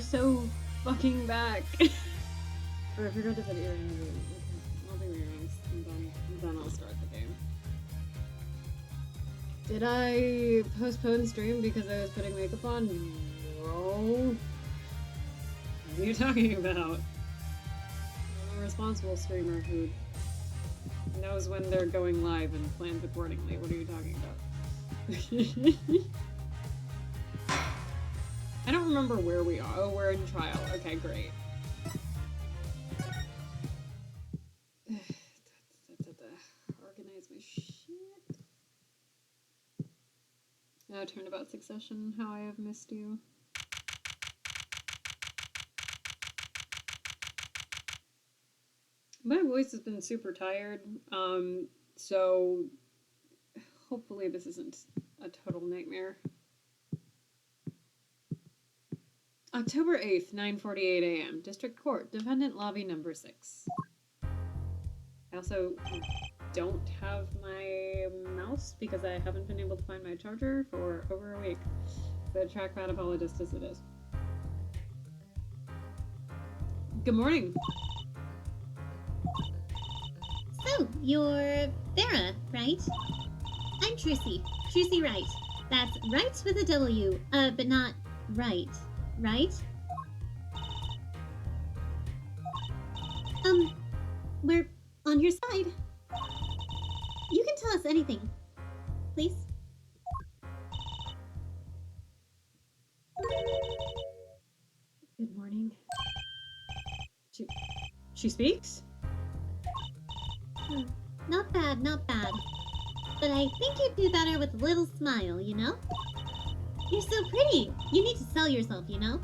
so fucking back. Oh, I forgot to put earrings in. Okay, I'll do earrings, and then I'll start the game. Did I postpone stream because I was putting makeup on? No. What are you talking about? I'm a responsible streamer who knows when they're going live and plans accordingly. What are you talking about? I don't remember where we are. Oh, we're in trial. Okay, great. Organize my shit. Now turnabout succession. How I have missed you. My voice has been super tired, so hopefully this isn't a total nightmare. October 8th, 9:48 a.m. District Court, Defendant Lobby number 6. I also don't have my mouse because I haven't been able to find my charger for over a week. The trackpad apologist as it is. Good morning. So, you're Vera, right? I'm Trucy. Trucy Wright. That's Wright with a W, but not right. Right? We're on your side. You can tell us anything. Please? Good morning. She speaks? Not bad, not bad. But I think you'd do better with a little smile, you know? You're so pretty. You need to sell yourself, you know?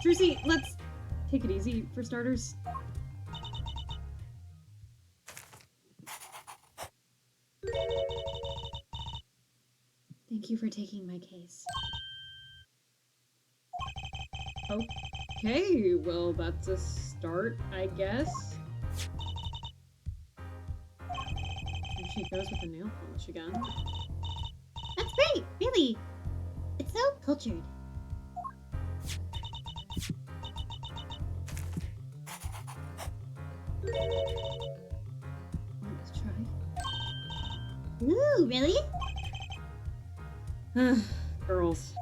Trucy, let's take it easy for starters. Thank you for taking my case. Okay, well, that's a start, I guess. And she goes with the nail polish again. That's great, really. It's so cultured. Let's try. Ooh, really? Girls.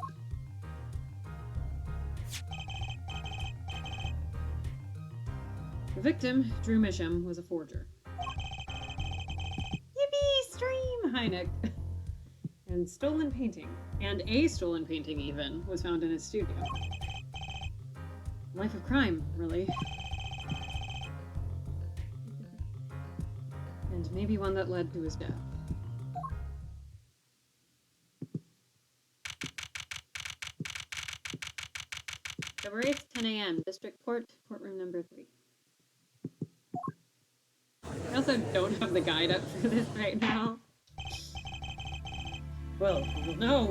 The victim, Drew Misham, was a forger. Yippee! Stream! Hynek. And stolen painting, and a stolen painting even, was found in his studio. Life of crime, really. And maybe one that led to his death. February 8th, 10 a.m., District Court, courtroom number 3. I also don't have the guide up for this right now. Well, now,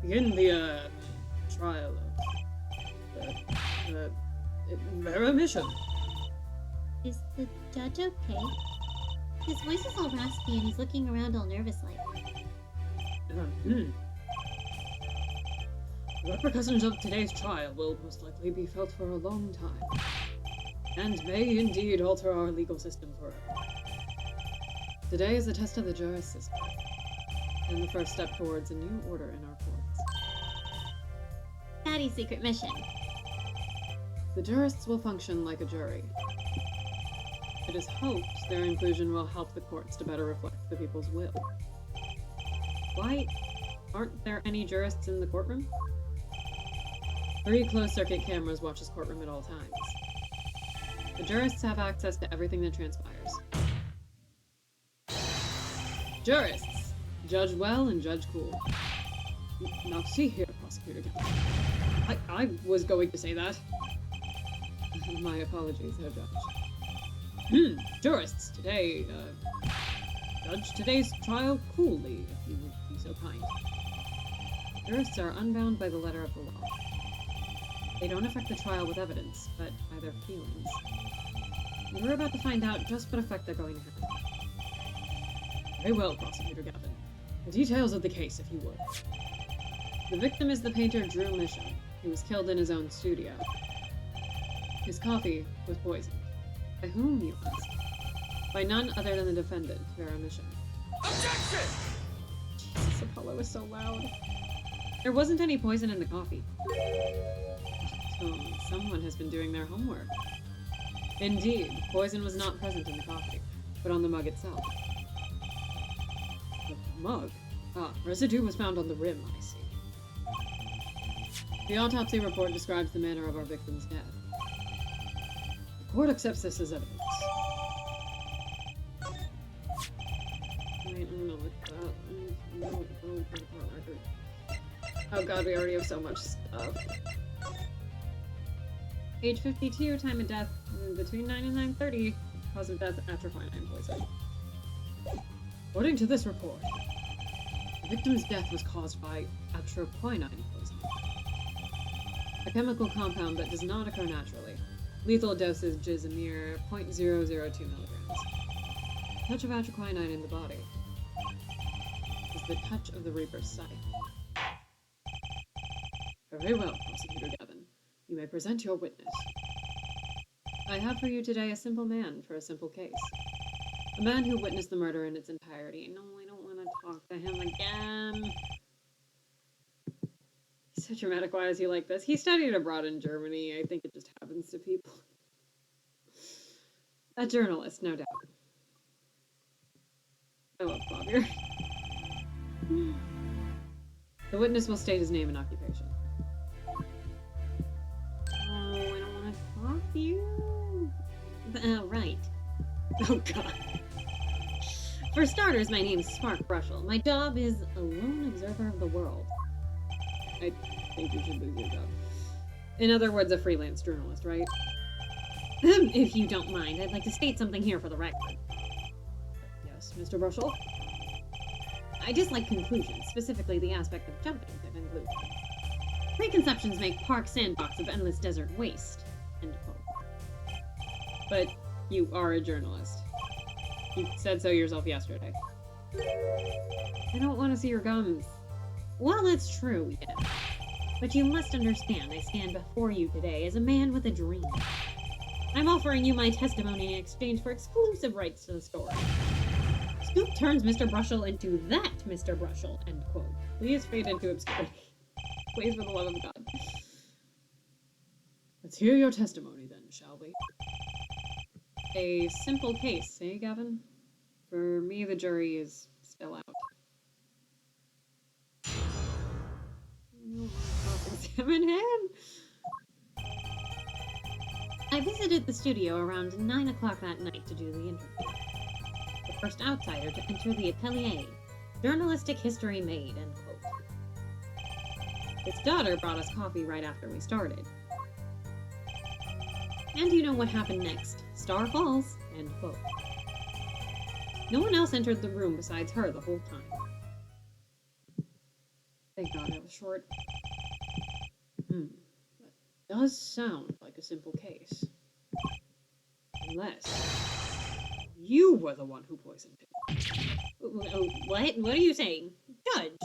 begin the, trial of, Vera Misham. Is the judge okay? His voice is all raspy and he's looking around all nervous-like. The repercussions of today's trial will most likely be felt for a long time, and may indeed alter our legal system forever. Today is a test of the juris system, and the first step towards a new order in our courts. Daddy's secret mission. The jurists will function like a jury. It is hoped their inclusion will help the courts to better reflect the people's will. Why aren't there any jurists in the courtroom? 3 closed-circuit cameras watch this courtroom at all times. The jurists have access to everything that transpires. Jurists! Judge well and judge cool. Now see here, Prosecutor. I was going to say that. My apologies, Herr Judge. Jurists, today, judge today's trial coolly, if you would be so kind. Jurists are unbound by the letter of the law. They don't affect the trial with evidence, but by their feelings. And we're about to find out just what effect they're going to have. Very well, Prosecutor Gavin. The details of the case, if you would. The victim is the painter Drew Mission. He was killed in his own studio. His coffee was poisoned. By whom, you ask? By none other than the defendant, Vera Mission. Objection! Jesus, Apollo is so loud. There wasn't any poison in the coffee. So, someone has been doing their homework. Indeed, poison was not present in the coffee, but on the mug itself. The mug? Ah, residue was found on the rim, I see. The autopsy report describes the manner of our victim's death. The court accepts this as evidence. Wait, I'm gonna look that up. Oh god, we already have so much stuff. Age 52, time of death between 9 and 9:30. Cause of death after quinine poison. According to this report, the victim's death was caused by atroquinine poisoning, a chemical compound that does not occur naturally. Lethal dosage is a mere 0.002 milligrams. The touch of atroquinine in the body is the touch of the Reaper's scythe. Very well, Prosecutor Gavin. You may present your witness. I have for you today a simple man for a simple case. A man who witnessed the murder in its entirety. No, I don't want to talk to him again. He's so dramatic. Why is he like this? He studied abroad in Germany. I think it just happens to people. A journalist, no doubt. I love Bob here. The witness will state his name and occupation. Oh, I don't want to talk to you. Right. Oh, God. For starters, my name's Spark Brushel. My job is a lone observer of the world. I think you should lose your job. In other words, a freelance journalist, right? If you don't mind, I'd like to state something here for the record. Yes, Mr. Brushel? I dislike conclusions, specifically the aspect of jumping to conclusions. Preconceptions make Park Sandbox of endless desert waste. End quote. But you are a journalist. You said so yourself yesterday. I don't want to see your gums. Well, that's true, yeah. But you must understand I stand before you today as a man with a dream. I'm offering you my testimony in exchange for exclusive rights to the story. Scoop turns Mr. Brushel into that Mr. Brushel, end quote. Please fade into obscurity. Please, for the love of God. Let's hear your testimony then, shall we? A simple case, eh, Gavin? For me, the jury is still out. Examine him! I visited the studio around 9 o'clock that night to do the interview. The first outsider to enter the atelier. Journalistic history made, end quote. His daughter brought us coffee right after we started. And you know what happened next. Star falls, end quote. No one else entered the room besides her the whole time. Thank God I was short. That does sound like a simple case. Unless you were the one who poisoned him. What? What are you saying? Judge!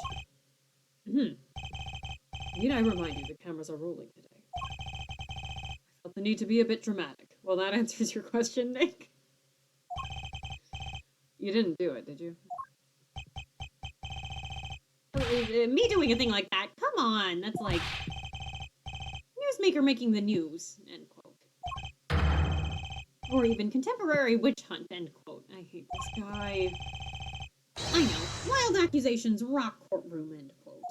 Need I remind you the cameras are rolling today? I felt the need to be a bit dramatic. Well, that answers your question, Nick. You didn't do it, did you? Me doing a thing like that? Come on! That's like... newsmaker making the news, end quote. Or even contemporary witch hunt, end quote. I hate this guy. I know. Wild accusations rock courtroom, end quote.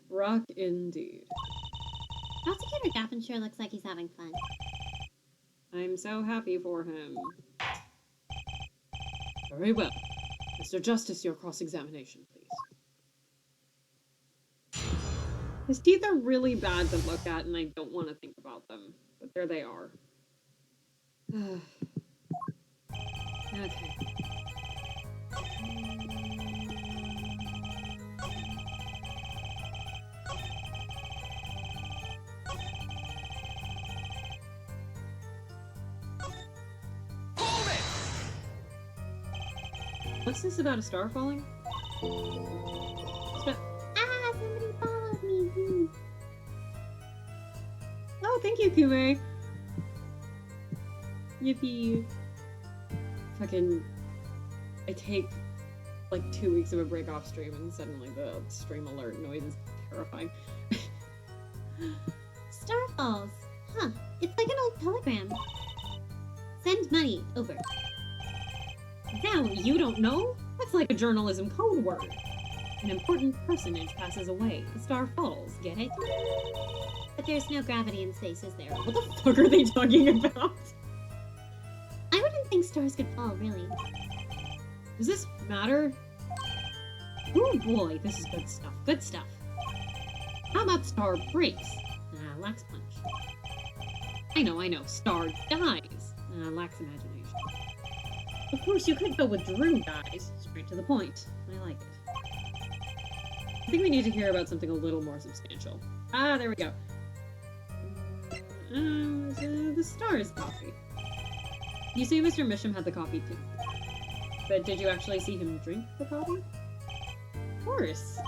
Rock indeed. Prosecutor Gavin sure looks like he's having fun. I'm so happy for him. Very well. Mr. Justice, your cross-examination, please. His teeth are really bad to look at, and I don't want to think about them. But there they are. Okay. What's this about a star falling? Ah, somebody followed me. Oh, thank you, Kume. Yippee. Fucking... I take, like, 2 weeks of a break off stream and suddenly the stream alert noise is terrifying. Starfalls. Huh. It's like an old telegram. Send money. Over. Now, you don't know? That's like a journalism code word. An important personage passes away. The star falls. Get it? But there's no gravity in space, is there? What the fuck are they talking about? I wouldn't think stars could fall, really. Does this matter? Oh boy, this is good stuff. Good stuff. How about star breaks? Lacks punch. I know. Star dies. Lacks imagination. Of course, you could go with Drew dies. Straight to the point. I like it. I think we need to hear about something a little more substantial. Ah, there we go. The Star's coffee. You say Mr. Misham had the coffee too. But did you actually see him drink the coffee? Of course.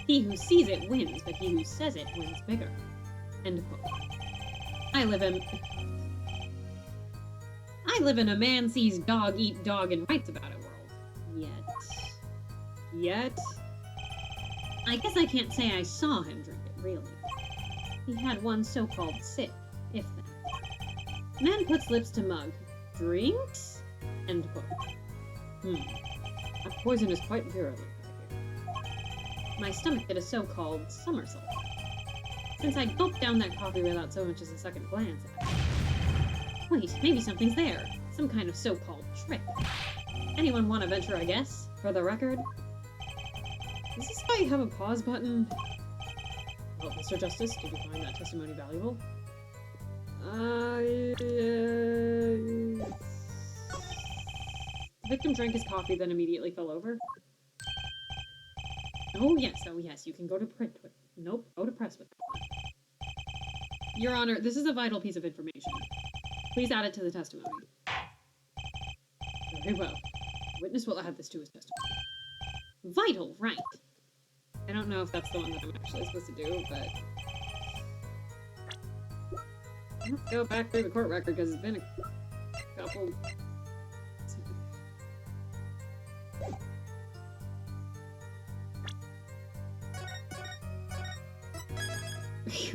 He who sees it wins, but he who says it wins bigger. End quote. I live in a man sees dog eat dog and writes about it world. Yet. I guess I can't say I saw him drink it, really. He had one so-called sip, if that. Man puts lips to mug. Drinks? End quote. That poison is quite virulent, I hear. My stomach did a so-called somersault. Since I gulped down that coffee without so much as a second glance at it. Wait, maybe something's there. Some kind of so-called trick. Anyone want to venture a guess? For the record? Does this guy have a pause button? Well, Mr. Justice, did you find that testimony valuable? The victim drank his coffee, then immediately fell over. Oh yes, you can go to print with... Nope, go to press with that one. Your Honor, this is a vital piece of information. Please add it to the testimony. Very well. Witness will add this to his testimony. Vital, right. I don't know if that's the one that I'm actually supposed to do, but... Let's go back through the court record, because it's been a couple...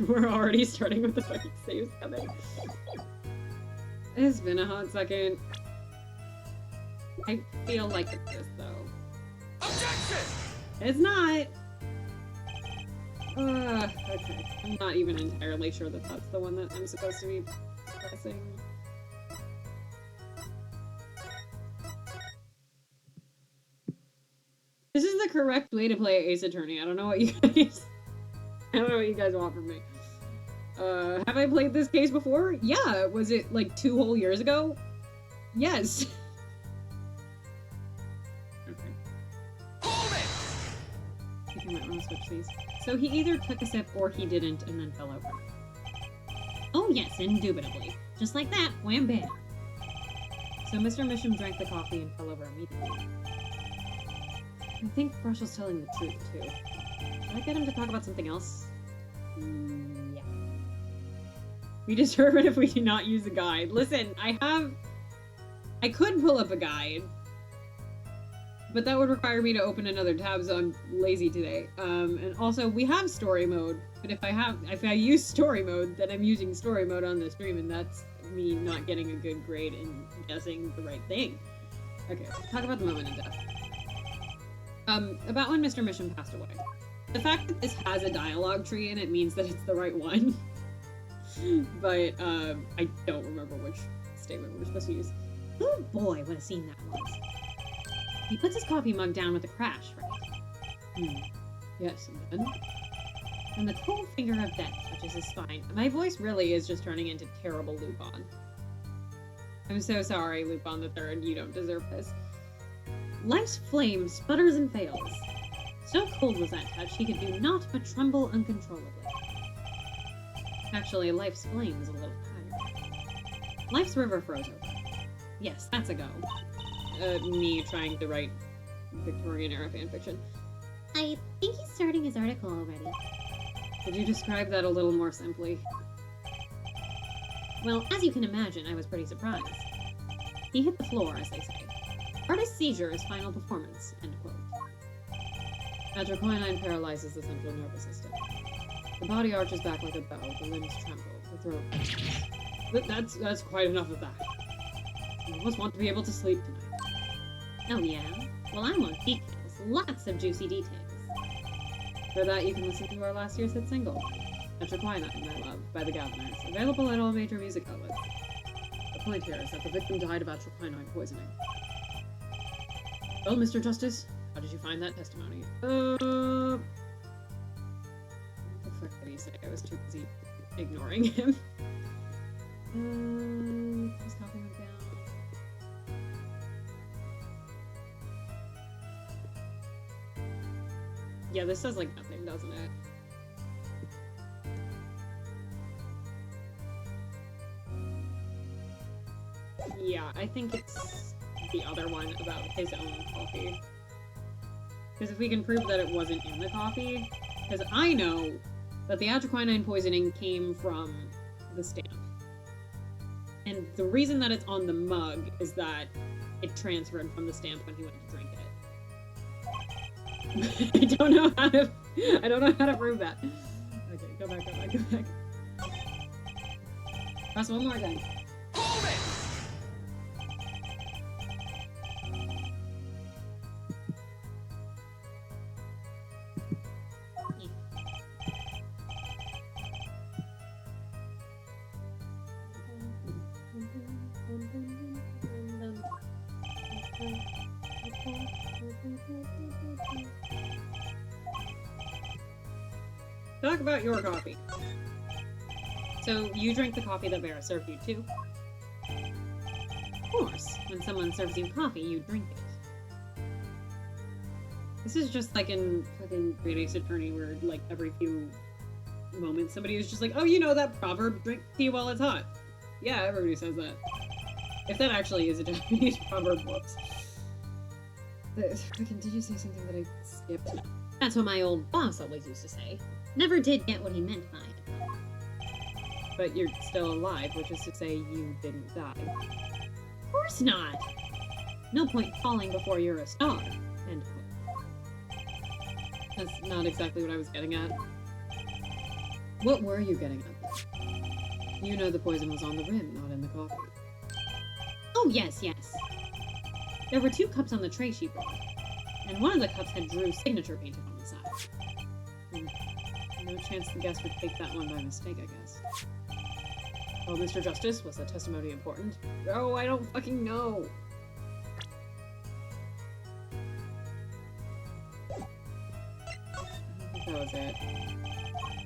We're already starting with the fucking saves coming. It's been a hot second. I feel like it's this, though. Objection! It's not! Okay. I'm not even entirely sure that that's the one that I'm supposed to be pressing. This is the correct way to play Ace Attorney. I don't know what you guys... I don't know what you guys want from me. Have I played this case before? Yeah. Was it like 2 whole years ago? Yes. Okay. Hold it! I think I might want to switch these. So he either took a sip or he didn't and then fell over. Oh yes, indubitably. Just like that, wham bam. So Mr. Misham drank the coffee and fell over immediately. I think Brushel's telling the truth too. Should I get him to talk about something else? Yeah. We determine if we do not use a guide. Listen, I could pull up a guide, but that would require me to open another tab, so I'm lazy today. And also, we have story mode, but if I use story mode, then I'm using story mode on the stream, and that's me not getting a good grade and guessing the right thing. Okay, talk about the moment in death. About when Mr. Misham passed away. The fact that this has a dialogue tree in it means that it's the right one. But, I don't remember which statement we're supposed to use. Oh boy, what a scene that was. He puts his coffee mug down with a crash, right? Yes, and then? And the cold finger of death touches his spine. My voice really is just turning into terrible Lupin. I'm so sorry, Lupin the Third, you don't deserve this. Life's flame sputters and fails. So cold was that touch, he could do naught but tremble uncontrollably. Actually, life's flame is a little higher. Life's river froze over. Yes, that's a go. me trying to write Victorian-era fanfiction. I think he's starting his article already. Could you describe that a little more simply? Well, as you can imagine, I was pretty surprised. He hit the floor, as they say. Artist seizure is final performance, end quote. Atroquinine paralyzes the central nervous system. The body arches back like a bow, the limbs tremble, the throat cracks. That's quite enough of that. I almost want to be able to sleep tonight. Oh yeah? Well, I want details. Lots of juicy details. For that, you can listen to our last year's hit single, Atroquinine, My Love, by the Gatherers, available at all major music outlets. The point here is that the victim died of atroquinine poisoning. Well, Mr. Justice, how did you find that testimony? What the fuck did he say? I was too busy ignoring him. His copy went down. Yeah, this says like nothing, doesn't it? Yeah, I think it's the other one about his own coffee. Because if we can prove that it wasn't in the coffee, because I know that the atroquinine poisoning came from the stamp. And the reason that it's on the mug is that it transferred from the stamp when he went to drink it. I don't know how to prove that. Okay, go back. Press one more time. Hold it! Talk about your coffee. So, you drank the coffee that Vera served you too? Of course, when someone serves you coffee, you drink it. This is just like in fucking Great Ace Attorney where, like, every few moments somebody is just like, oh, you know that proverb, drink tea while it's hot. Yeah, everybody says that. If that actually is a Japanese proverb, whoops. Did you say something that I skipped? That's what my old boss always used to say. Never did get what he meant by it. But you're still alive, which is to say you didn't die. Of course not! No point falling before you're a star. End quote. That's not exactly what I was getting at. What were you getting at? You know the poison was on the rim, not in the coffee. Oh, yes. There were 2 cups on the tray she brought, and one of the cups had Drew's signature painted on the side. No chance the guest would take that one by mistake, I guess. Oh, Mr. Justice, was that testimony important? Oh, I don't fucking know! I think that was it.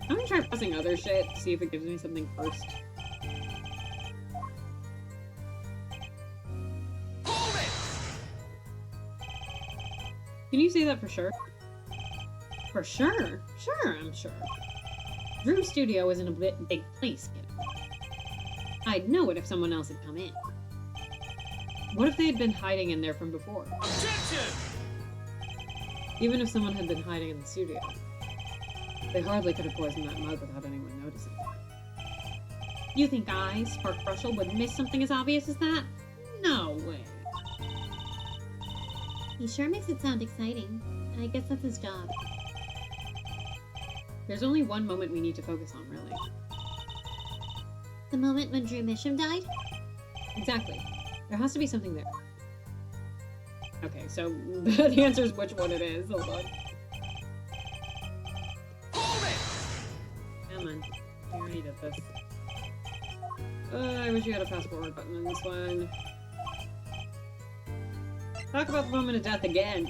I'm gonna try pressing other shit to see if it gives me something first. Can you say that for sure? For sure? Sure, I'm sure. Drew's studio isn't a big place, kiddo. I'd know it if someone else had come in. What if they had been hiding in there from before? Objection! Even if someone had been hiding in the studio, they hardly could have poisoned that mug without anyone noticing. You think I, Spark Brushel, would miss something as obvious as that? No way. He sure makes it sound exciting. I guess that's his job. There's only one moment we need to focus on, really. The moment when Drew Misham died? Exactly. There has to be something there. Okay, so the answer is which one it is. Hold on. Come on. We already did this. I wish you had a fast forward button in this one. Talk about the moment of death again.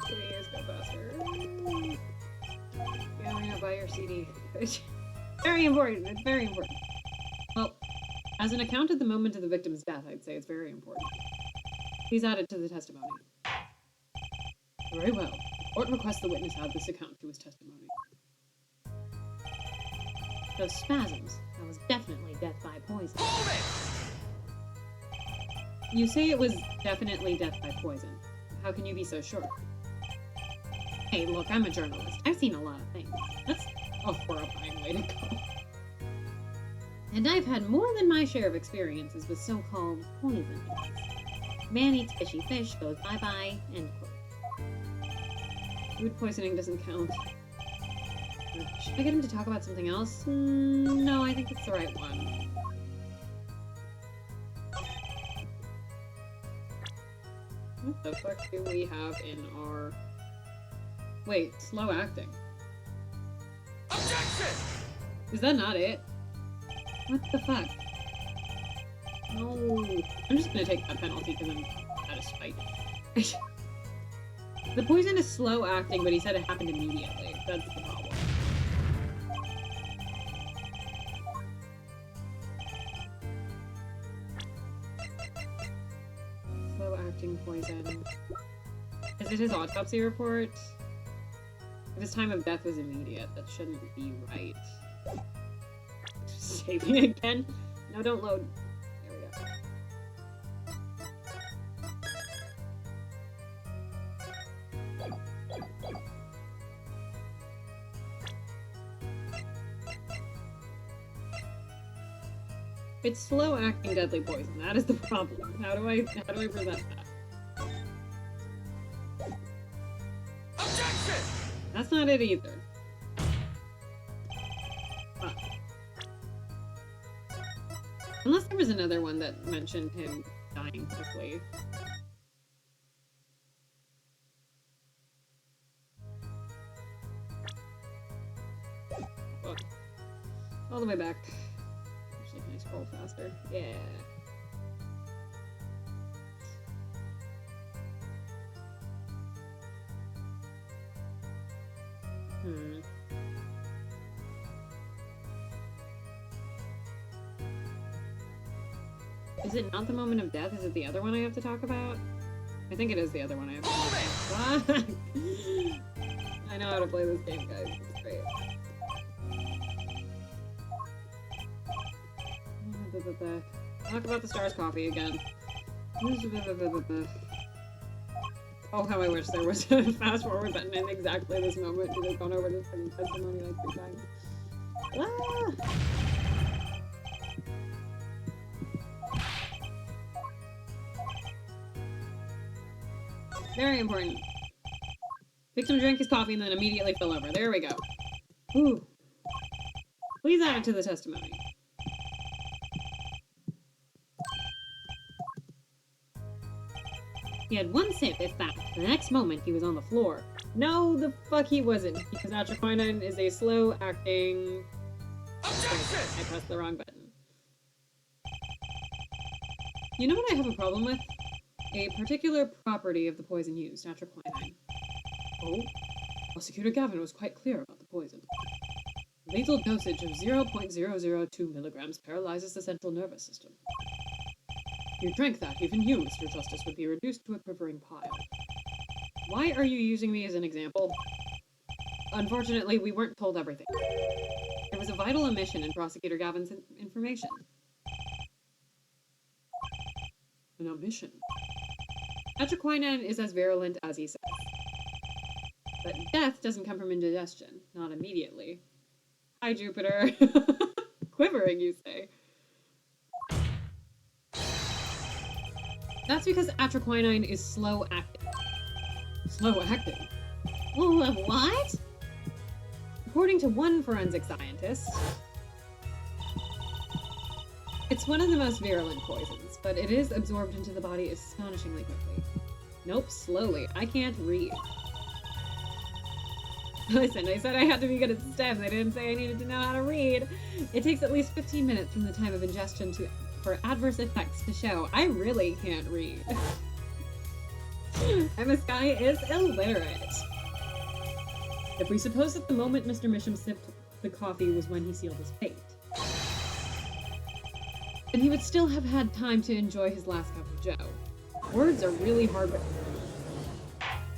Please go faster. entire CD. Very important. It's very important. Well, as an account at the moment of the victim's death, I'd say it's very important. Please add it to the testimony. Very well. The court requests the witness add this account to his testimony. Those spasms. That was definitely death by poison. You say it was definitely death by poison. How can you be so sure? Hey, look, I'm a journalist. I've seen a lot of things. That's a horrifying way to go. And I've had more than my share of experiences with so-called poisons. Man eats fishy fish, goes bye-bye, end quote. Food poisoning doesn't count. Should I get him to talk about something else? No, I think it's the right one. What the fuck do we have in our... Wait, slow acting. Objection! Is that not it? What the fuck? No. I'm just gonna take that penalty because I'm out of spite. The poison is slow acting, but he said it happened immediately. That's the problem. Slow acting poison. Is it his autopsy report? If his time of death was immediate, that shouldn't be right. Saving again? No, don't load. There we go. It's slow acting deadly poison. That is the problem. How do I present that? Objection! That's not it either. Fuck. Unless there was another one that mentioned him dying quickly. Oh. All the way back. Actually, can I scroll faster? Yeah. Is it not the moment of death? Is it the other one I have to talk about? I think it is the other one I have to talk about. I know how to play this game, guys. It's great. Talk about the Stars coffee again. Oh, how I wish there was a fast forward button in exactly this moment to have gone over this testimony like 3 times. Ah! Very important. Victim drank his coffee and then immediately fell over. There we go. Ooh. Please add it to the testimony. He had one sip, if that. The next moment, he was on the floor. No, the fuck he wasn't, because atroquinine is a slow-acting... I pressed the wrong button. You know what I have a problem with? A particular property of the poison used, atroquinine. Oh? Prosecutor Gavin was quite clear about the poison. Lethal dosage of 0.002 milligrams paralyzes the central nervous system. If you drank that, even you, Mr. Justice, would be reduced to a quivering pile. Why are you using me as an example? Unfortunately, we weren't told everything. There was a vital omission in Prosecutor Gavin's information. An omission? Atroquinine is as virulent as he says. But death doesn't come from indigestion. Not immediately. Hi, Jupiter. Quivering, you say? That's because atroquinine is slow acting. Slow acting? Well, what? According to one forensic scientist, it's one of the most virulent poisons, but it is absorbed into the body astonishingly quickly. Nope, slowly. I can't read. Listen, I said I had to be good at STEM. They didn't say I needed to know how to read. It takes at least 15 minutes from the time of ingestion for adverse effects to show. I really can't read. And this guy is illiterate. If we suppose that the moment Mr. Misham sipped the coffee was when he sealed his fate, then he would still have had time to enjoy his last cup of joe. Words are really hard.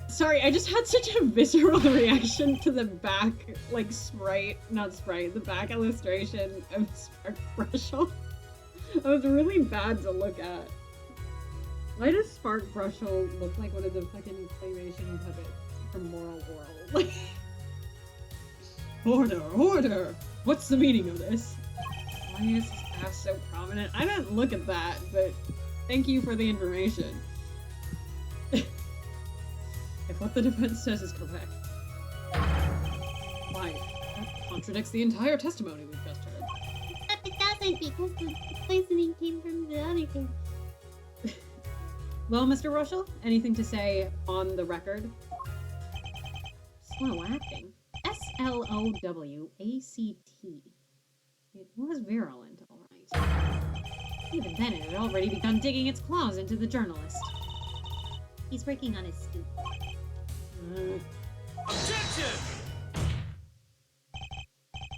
Sorry, I just had such a visceral reaction to the back, like, the back illustration of Spark Brushel. It was really bad to look at. Why does Spark Brushel look like one of the fucking claymation puppets from Moral World? Like, order! What's the meaning of this? Why is his ass so prominent? I didn't look at that, but thank you for the information. If what the defense says is correct. Why? That contradicts the entire testimony we've just heard. Except it doesn't, because the poisoning came from the other thing. Well, Mr. Rushel, anything to say on the record? Slow acting. SLOWACT. It was virulent, alright. Even then, it had already begun digging its claws into the journalist. He's working on his scoop. Objection!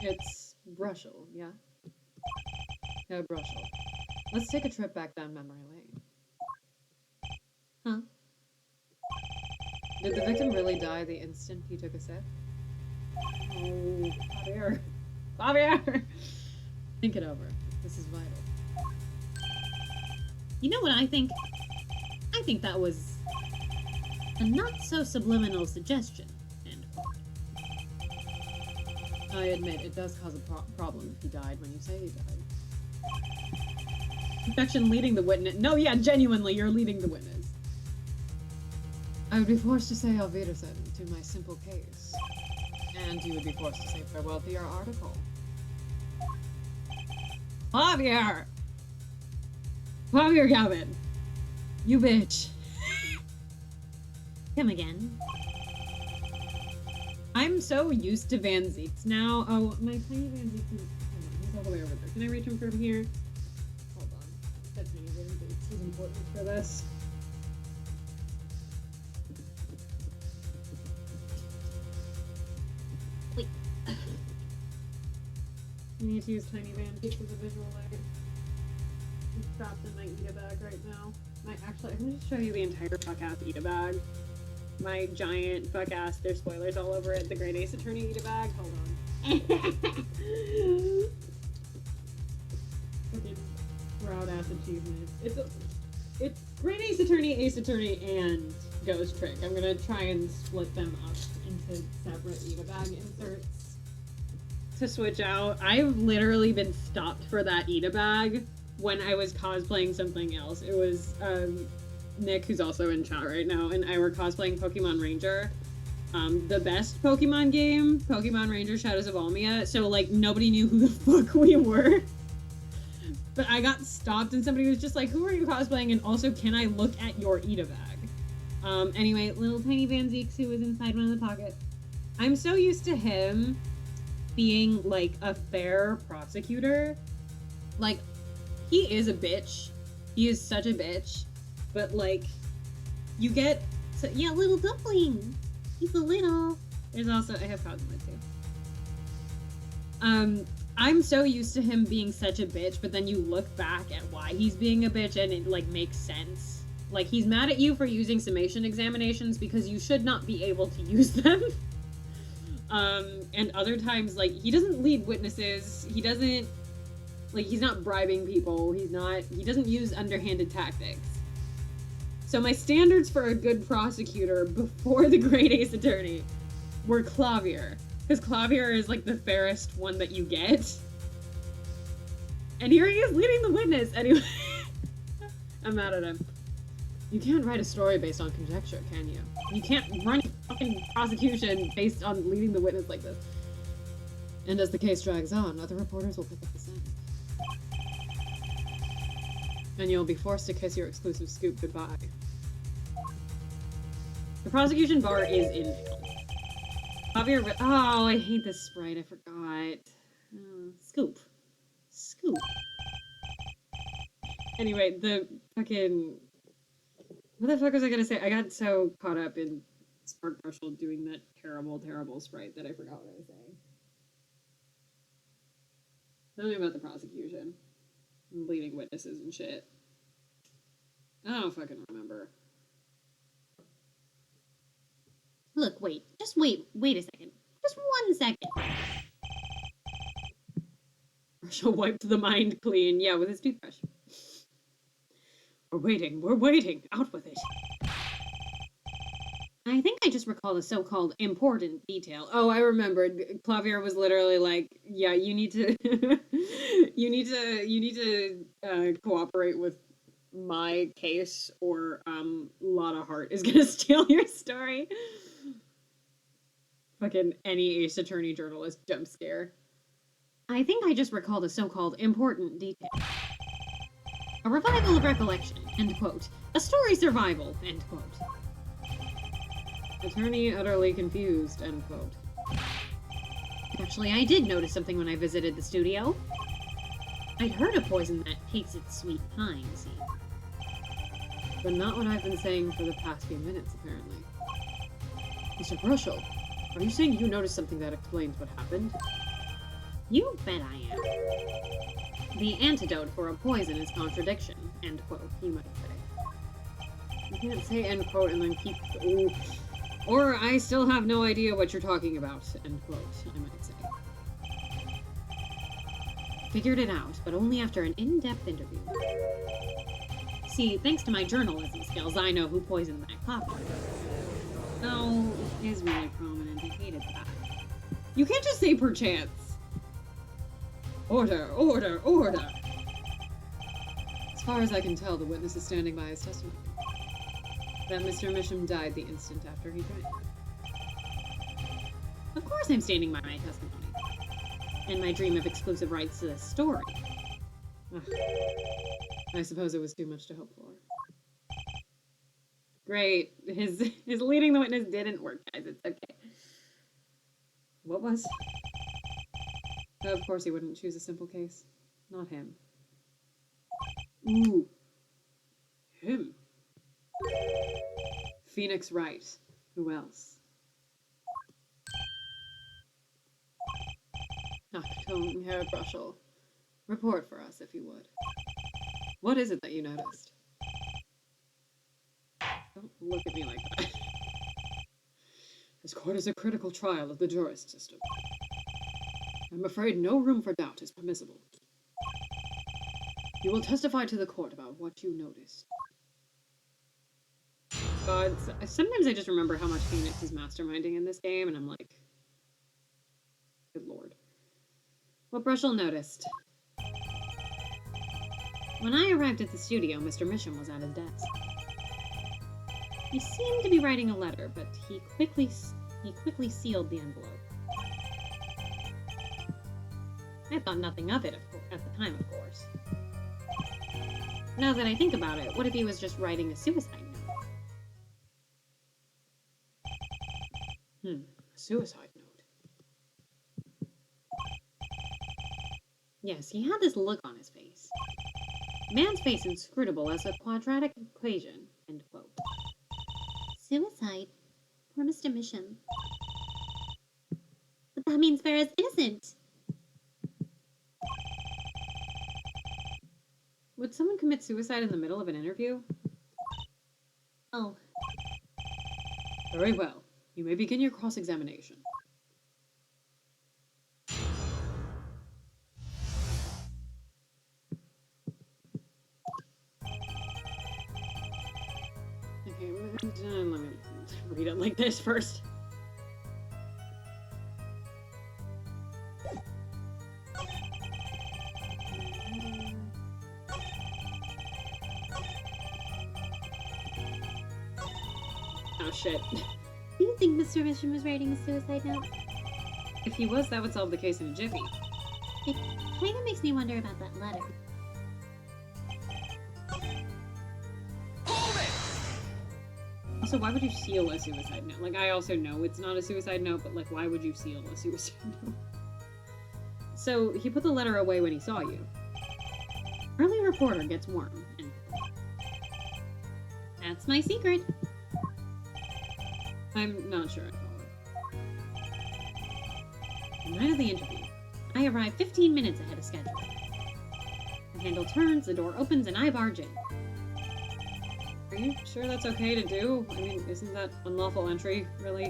It's Brushel, yeah? Yeah, Brushel. Let's take a trip back down memory lane. Huh? Did the victim really die the instant he took a sip? Oh, Javier! Think it over. This is vital. You know what I think? I think that was a not-so-subliminal suggestion. End quote. I admit, it does cause a problem if he died when you say he died. Objection, leading the witness. No, yeah, genuinely, you're leading the witness. I would be forced to say Auf Wiedersehen to my simple case. And you would be forced to say farewell to your article. Javier! Javier Gavin! You bitch. Come again. I'm so used to Van Zeeks now. Oh, my tiny Van Zeeks is... Hold on, he's all the way over there. Can I reach him from here? Hold on. That tiny Van Zeeks is important for this. Wait. I need to use tiny Van Zeeks as a visual aid. It's trapped in my Eda bag right now. Actually, I'm gonna show you the entire fuck-ass Eda bag. My giant fuck-ass, there's spoilers all over it, the Great Ace Attorney Eda bag. Hold on. Fucking proud-ass achievement. It's Great Ace Attorney, and Ghost Trick. I'm gonna try and split them up into separate Eda bag inserts to switch out. I've literally been stopped for that Eda bag when I was cosplaying something else. It was, Nick, who's also in chat right now, and I were cosplaying Pokemon Ranger. The best Pokemon game, Pokemon Ranger Shadows of Almia, so, like, nobody knew who the fuck we were. But I got stopped and somebody was just like, who are you cosplaying, and also, can I look at your Eda bag? Anyway, little tiny Van Zeeks who was inside one of the pockets. I'm so used to him being, like, a fair prosecutor. Like, he is a bitch. He is such a bitch. But, like, you get... So, yeah, little dumpling. He's a little... There's also... I have Cosmo, too. I'm so used to him being such a bitch, but then you look back at why he's being a bitch, and it, like, makes sense. Like, he's mad at you for using summation examinations because you should not be able to use them. And other times, like, he doesn't lead witnesses. He doesn't... Like, he's not bribing people. He doesn't use underhanded tactics. So my standards for a good prosecutor before the Great Ace Attorney were Clavier. Because Clavier is, like, the fairest one that you get. And here he is leading the witness. Anyway, I'm mad at him. You can't write a story based on conjecture, can you? You can't run a fucking prosecution based on leading the witness like this. And as the case drags on, other reporters will pick up the scent. And you'll be forced to kiss your exclusive scoop goodbye. The prosecution bar is in hell. Javier, oh, I hate this sprite, I forgot. Scoop. Scoop. Anyway, the fucking... What the fuck was I gonna say? I got so caught up in Spark Brushel doing that terrible, terrible sprite that I forgot what I was saying. Tell me about the prosecution. Bleeding witnesses and shit. I don't fucking remember. Look, wait. Just wait a second. Just 1 second. Brushel wiped the mind clean. Yeah, with his toothbrush. We're waiting. Out with it. I think I just recall a so-called important Detail. Oh, I remembered. Clavier was literally like, yeah, you need to, you need to cooperate with my case or, Lotta Hart is gonna steal your story. Fucking any Ace Attorney journalist jump scare. I think I just recalled a so-called important detail. A revival of recollection, end quote. A story survival, end quote. Attorney utterly confused, end quote. Actually, I did notice something when I visited the studio. I'd heard of poison that takes its sweet time, see. But not what I've been saying for the past few minutes, apparently. Mr. Brushel, are you saying you noticed something that explains what happened? You bet I am. The antidote for a poison is contradiction, end quote, you might say. You can't say end quote and then keep... Ooh. Or I still have no idea what you're talking about, end quote, I might say. Figured it out, but only after an in-depth interview. See, thanks to my journalism skills, I know who poisoned that copper. Oh, it is really prominent. I hated that. You can't just say perchance. Order, order, order! As far as I can tell, the witness is standing by his testimony. That Mr. Misham died the instant after he drank. Of course I'm standing by my testimony. And my dream of exclusive rights to this story. Ugh. I suppose it was too much to hope for. Great. His leading the witness didn't work, guys. It's okay. What was? Of course he wouldn't choose a simple case. Not him. Ooh. Him. Phoenix Wright. Who else? Capcom Herr Brushel. Report for us, if you would. What is it that you noticed? Don't look at me like that. This court is a critical trial of the jurist system. I'm afraid no room for doubt is permissible. You will testify to the court about what you noticed. God, sometimes I just remember how much Phoenix is masterminding in this game, and I'm like, good lord. What Brushel noticed. When I arrived at the studio, Mr. Misham was at his desk. He seemed to be writing a letter, but he quickly sealed the envelope. I thought nothing of it at the time, of course. Now that I think about it, what if he was just writing a suicide note? A suicide note. Yes, he had this look on his face. Man's face inscrutable as a quadratic equation, end quote. Suicide? Poor Mr. Misham. But that means Farah's innocent. Would someone commit suicide in the middle of an interview? Oh. Very well. You may begin your cross-examination. Okay, let me read it like this first. Oh shit. Do you think Mr. Misham was writing a suicide note? If he was, that would solve the case in a jiffy. It kind of makes me wonder about that letter. Also, why would you seal a suicide note? Like, I also know it's not a suicide note, but, like, why would you seal a suicide note? So, he put the letter away when he saw you. Early reporter gets warm. And that's my secret. I'm not sure I follow. The night of the interview, I arrive 15 minutes ahead of schedule. The handle turns, the door opens, and I barge in. Are you sure that's okay to do? I mean, isn't that unlawful entry, really?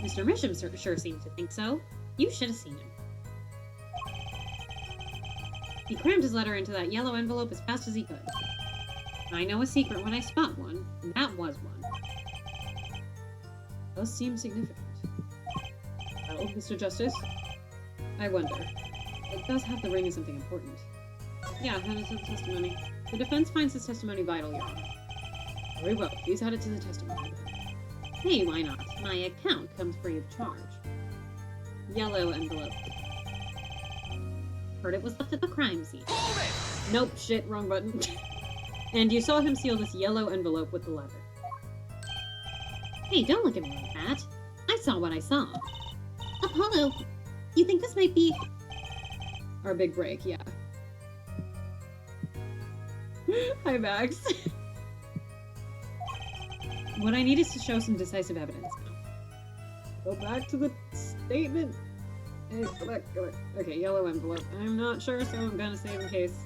Mr. Misham sure seemed to think so. You should have seen him. He crammed his letter into that yellow envelope as fast as he could. I know a secret when I spot one, and that was one. Does seem significant. Oh, Mr. Justice? I wonder. It does have the ring of something important. Yeah, that is the testimony. The defense finds this testimony vital, Your Honor. Very well, please add it to the testimony. Hey, why not? My account comes free of charge. Yellow envelope. Heard it was left at the crime scene. Nope, shit, wrong button. And you saw him seal this yellow envelope with the letter. Hey, don't look at me like that. I saw what I saw. Apollo, you think this might be... Our big break, yeah. Hi, Max. What I need is to show some decisive evidence now. Go back to the statement. Hey, go back. Okay, yellow envelope. I'm not sure, so I'm gonna save in case.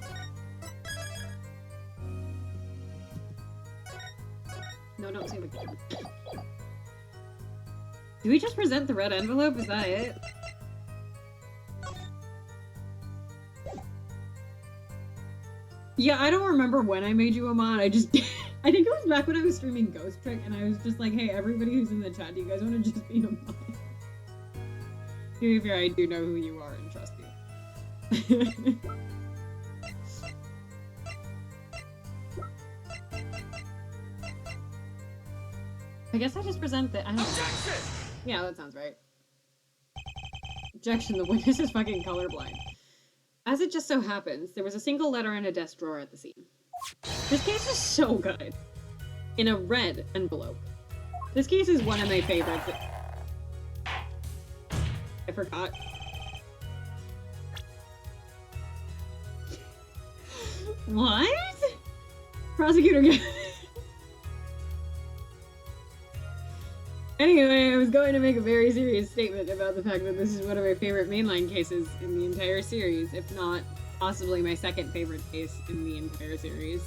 No, don't save again. Do we just present the red envelope? Is that it? Yeah, I don't remember when I made you a mod. I think it was back when I was streaming Ghost Trick, and I was just like, hey, everybody who's in the chat, do you guys want to just be a mod? To be fair, I do know who you are and trust you. I guess I just present the... I don't know. Yeah, that sounds right. Objection, the witness is fucking colorblind. As it just so happens, there was a single letter in a desk drawer at the scene. This case is so good. In a red envelope. This case is one of my favorites. I forgot. What? Prosecutor. Anyway, I was going to make a very serious statement about the fact that this is one of my favorite mainline cases in the entire series, if not possibly my second favorite case in the entire series.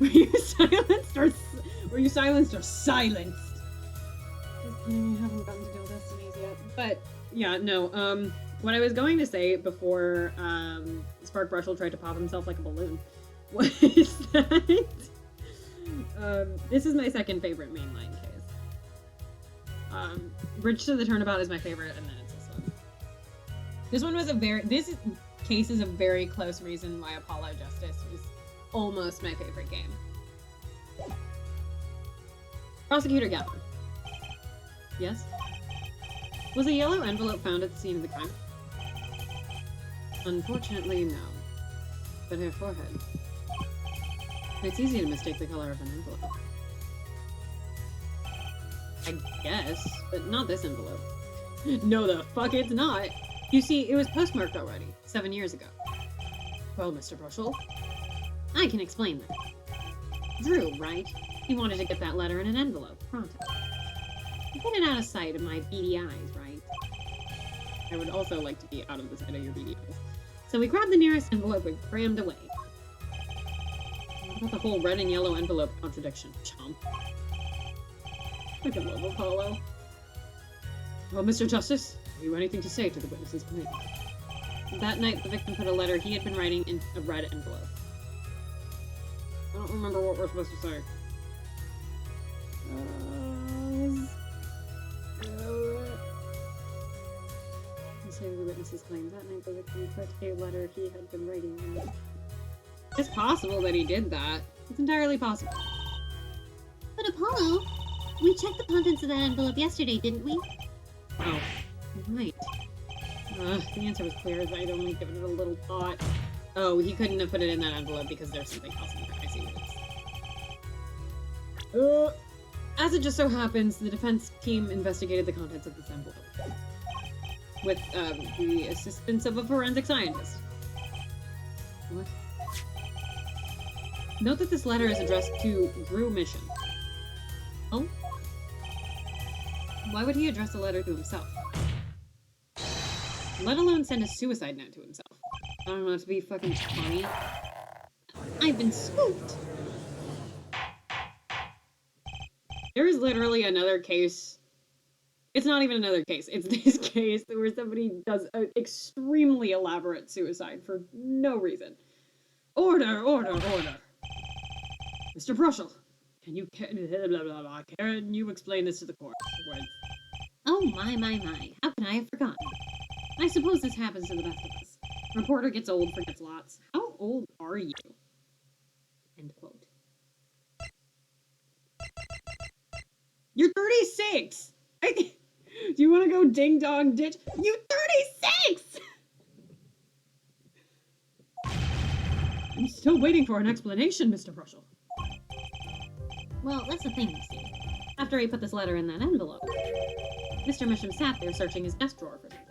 Were you silenced or silenced? Just kidding, I haven't gotten to deal with Destinies yet. But, yeah, no, what I was going to say before, Spark Brushel tried to pop himself like a balloon was that, this is my second favorite mainline case. Bridge to the Turnabout is my favorite, and then it's this one. This one was this case is a very close reason why Apollo Justice was almost my favorite game. Prosecutor Gavin. Yes? Was a yellow envelope found at the scene of the crime? Unfortunately, no. But her forehead. It's easy to mistake the color of an envelope. I guess, but not this envelope. No, the fuck it's not! You see, it was postmarked already, 7 years ago. Well, Mr. Brushel, I can explain that. Drew, right? He wanted to get that letter in an envelope, pronto. Get it out of sight of my beady eyes, right? I would also like to be out of the sight of your beady eyes. So we grabbed the nearest envelope and crammed away. What about the whole red and yellow envelope contradiction, chump? I can love Apollo. Well, Mr. Justice, have you anything to say to the witness's claim? That night, the victim put a letter he had been writing in a red envelope. I don't remember what we're supposed to say. Say the witness's claim. That night, the victim put a letter he had been writing in. It's possible that he did that. It's entirely possible. But Apollo, we checked the contents of that envelope yesterday, didn't we? Oh, right. The answer was clear as I'd only given it a little thought. Oh, he couldn't have put it in that envelope because there's something else in there. I see what it is. As it just so happens, the defense team investigated the contents of this envelope. With, the assistance of a forensic scientist. What? Note that this letter is addressed to Drew Mission. Oh? Why would he address a letter to himself? Let alone send a suicide note to himself. I don't know, to be fucking funny. I've been scooped! There is literally another case. It's not even another case. It's this case where somebody does an extremely elaborate suicide for no reason. Order, order, order. Mr. Brushel, can you explain this to the court? Words. Oh my. How can I have forgotten? I suppose this happens to the best of us. Reporter gets old, forgets lots. How old are you? End quote. You're 36! Do you want to go ding dong ditch? You 36! I'm still waiting for an explanation, Mr. Brushel. Well, that's the thing, you see. After he put this letter in that envelope, Mr. Misham sat there searching his desk drawer for something.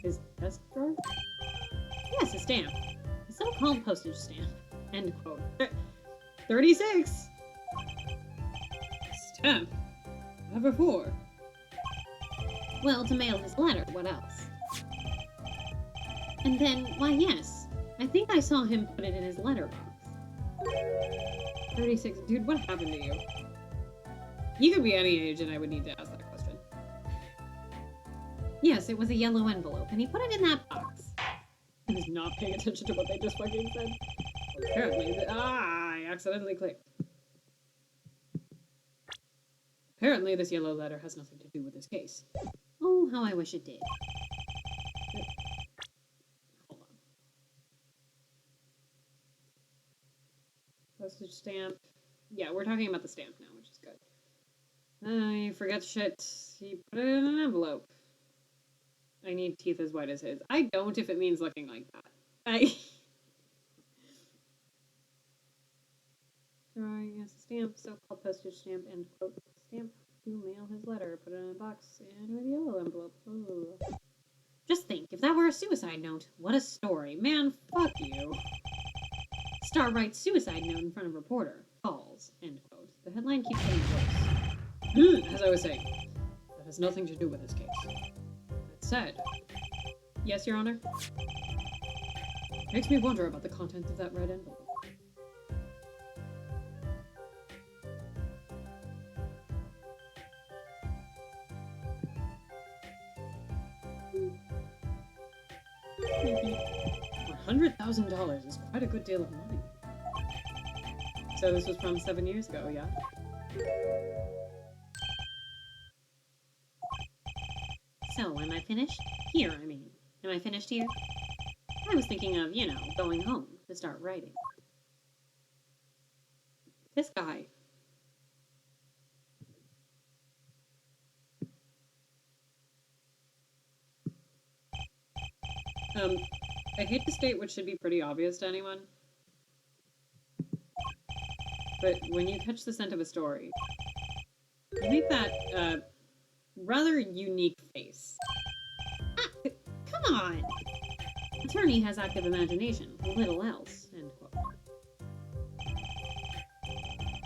His desk drawer? Yes, a stamp. A so-called postage stamp. End quote. 36! Stamp? Never for. Well, to mail his letter, what else? And then, why yes, I think I saw him put it in his letterbox. 36. Dude, what happened to you? You could be any age and I would need to ask that question. Yes, it was a yellow envelope, and he put it in that box. I was not paying attention to what they just fucking said. Apparently, I accidentally clicked. Apparently, this yellow letter has nothing to do with this case. Oh, how I wish it did. Hold on. Postage stamp. Yeah, we're talking about the stamp now, which is good. He forgets shit. He put it in an envelope. I need teeth as white as his. I don't if it means looking like that. Drawing as a stamp, so-called postage stamp, end quote. Stamp to mail his letter, put it in a box, and with a yellow envelope. Ooh. Just think, if that were a suicide note, what a story. Man, fuck you. Star writes suicide note in front of reporter. Falls, end quote. The headline keeps getting worse. As I was saying, that has nothing to do with this case. That said, yes, Your Honor? Makes me wonder about the contents of that red envelope. $100,000 is quite a good deal of money. So this was from 7 years ago, yeah? So, am I finished? Here, I mean. Am I finished here? I was thinking of, going home to start writing. This guy. I hate to state what should be pretty obvious to anyone, but when you catch the scent of a story, you make that, rather unique face. Ah, come on! Attorney has active imagination, little else, end quote.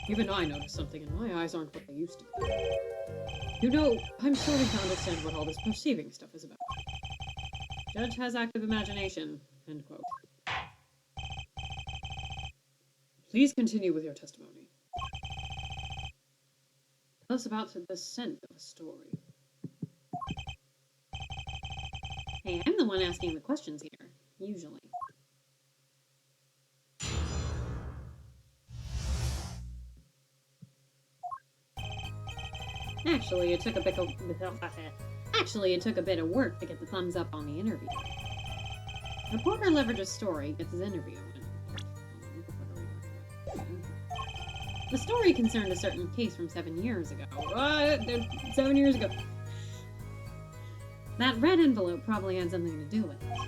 Even I noticed something, and my eyes aren't what they used to be. You know, I'm starting to understand what all this perceiving stuff is about. Judge has active imagination, end quote. Please continue with your testimony. Tell us about the scent of a story. Hey, I'm the one asking the questions here, usually. Actually, it took a bit of work to get the thumbs up on the interview. Reporter leverages story, gets his interview. The story concerned a certain case from 7 years ago. 7 years ago. That red envelope probably had something to do with it.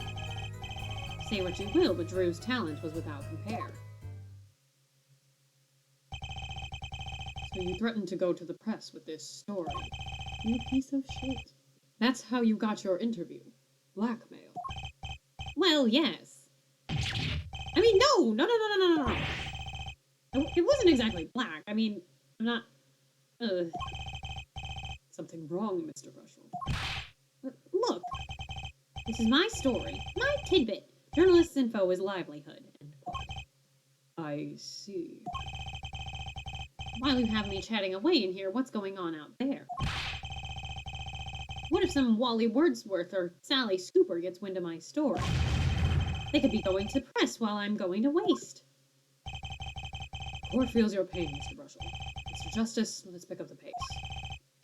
Say what you will, but Drew's talent was without compare. So you threatened to go to the press with this story. You piece of shit. That's how you got your interview. Blackmail. Well, yes. I mean, no. It wasn't exactly black. I mean, I'm not... something wrong, Mr. Brushel? Look, this is my story, my tidbit. Journalist's info is livelihood. End quote. I see. While you have me chatting away in here, what's going on out there? What if some Wally Wordsworth or Sally Scooper gets wind of my story? They could be going to press while I'm going to waste. Court feels your pain, Mr. Brushel. Mr. Justice, let's pick up the pace.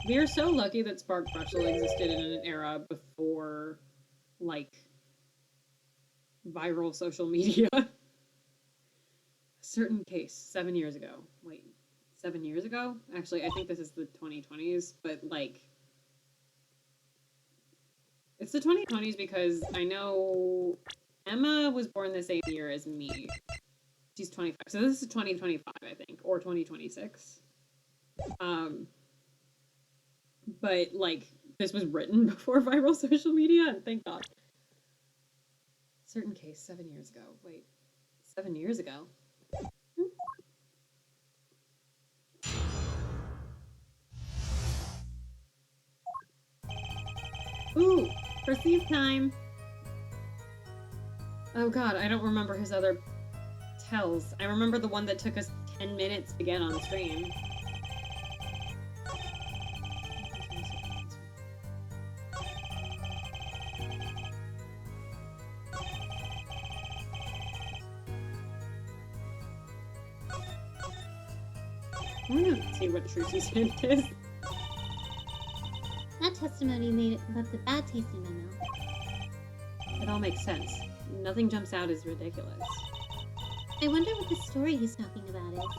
We are so lucky that Spark Brushel existed in an era before, like, viral social media. A certain case 7 years ago. Wait, 7 years ago? Actually, I think this is the 2020s, but, like, it's the 2020s because I know Emma was born the same year as me. She's 25. So this is 2025, I think, or 2026. But, like, this was written before viral social media, and thank God. Certain case 7 years ago. Wait, 7 years ago? Ooh, perceive time. Oh God, I don't remember his other tells. I remember the one that took us 10 minutes to get on stream. I'm gonna see what Trucy's hint is. That testimony left a bad taste in my mouth. It all makes sense. Nothing jumps out as ridiculous. I wonder what the story he's talking about is.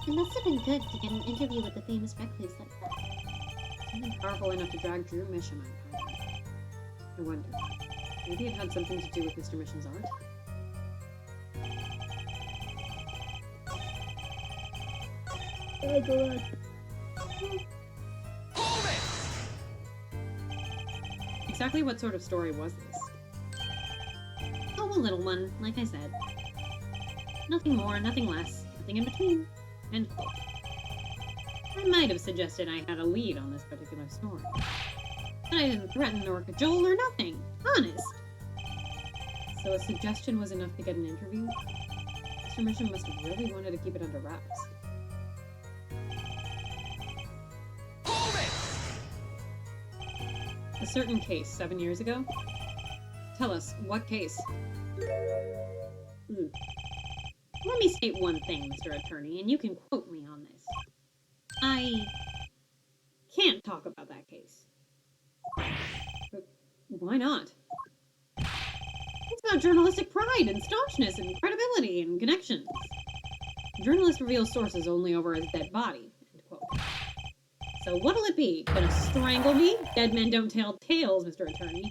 It must have been good to get an interview with a famous recluse like that. Something powerful enough to drag Drew Mission on power. I wonder. Maybe it had something to do with Mr. Mission's art? Oh, God. Exactly what sort of story was this? Oh, a little one, like I said. Nothing more, nothing less, nothing in between. End quote. I might have suggested I had a lead on this particular story. But I didn't threaten or cajole or nothing. Honest. So a suggestion was enough to get an interview? Mr. Mission must have really wanted to keep it under wraps. A certain case 7 years ago? Tell us, what case? Let me state one thing, Mr. Attorney, and you can quote me on this. I can't talk about that case. But why not? It's about journalistic pride and staunchness and credibility and connections. A journalist reveals sources only over his dead body. End quote. So what'll it be? Gonna strangle me? Dead men don't tell tales, Mr. Attorney.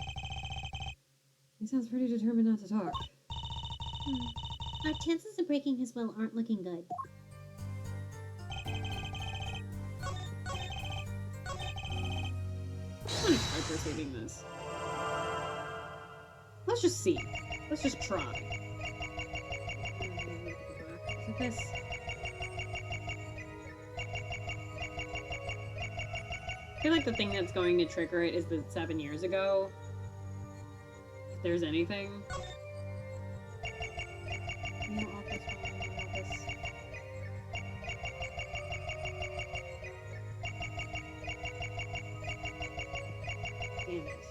He sounds pretty determined not to talk. Our chances of breaking his will aren't looking good. I'm gonna try perceiving this. Let's just see. Let's just try. Is it this? I feel like the thing that's going to trigger it is the 7 years ago. If there's anything. No office, no office. Damn it.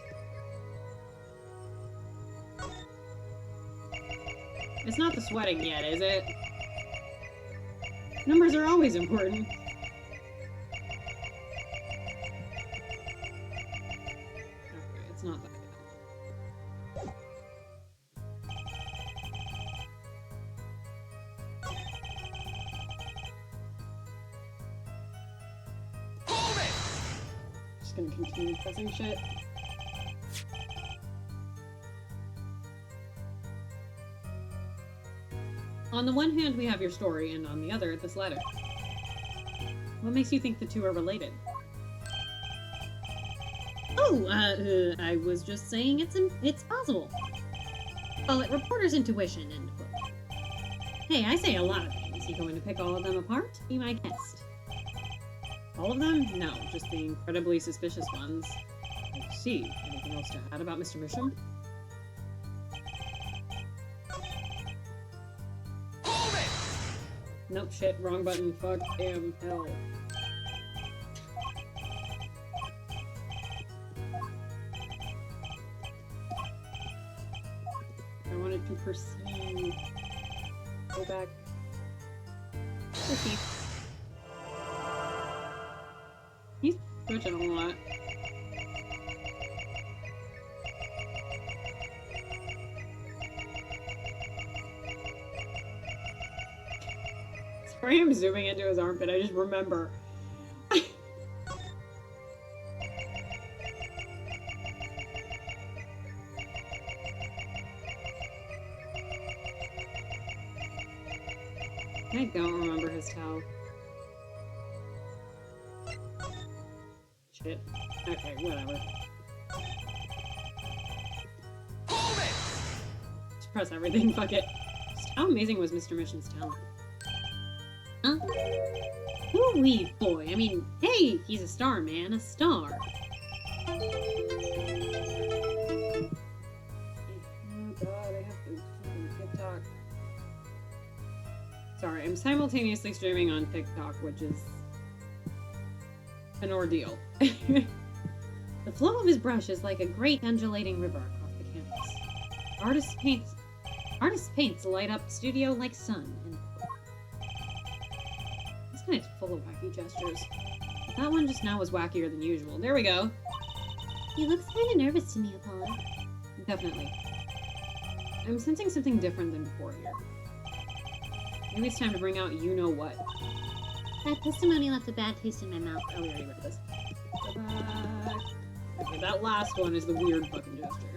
It's not the sweating yet, is it? Numbers are always important. Okay, it's not that yet. Just gonna continue pressing shit. On the one hand, we have your story, and on the other, this letter. What makes you think the two are related? Oh, I was just saying it's possible. Call it reporter's intuition, end quote. Hey, I say a lot of things. You going to pick all of them apart? Be my guest. All of them? No, just the incredibly suspicious ones. I see. Anything else to add about Mr. Misham? Hold it! Nope, shit, wrong button. Fuck, damn, hell. I wanted to perceive. Go back. Perceive. He's twitching a lot. Sorry I'm zooming into his armpit, I just remember. I don't remember his towel. Shit. Okay, whatever. Hold it! Just press everything, fuck it. Just how amazing was Mr. Mission's talent? Huh? Ooh-wee, boy. I mean, hey, he's a star, man. A star. Oh god, I have to fucking TikTok. Sorry, I'm simultaneously streaming on TikTok, which is an ordeal. The flow of his brush is like a great undulating river across the canvas. Artist paints light up studio like sun. And this guy's full of wacky gestures. But that one just now was wackier than usual. There we go. He looks kind of nervous to me, Apollo. Definitely. I'm sensing something different than before here. Maybe it's time to bring out you-know-what. That testimony left a bad taste in my mouth. Oh, we already read this. Okay, that last one is the weird fucking gesture.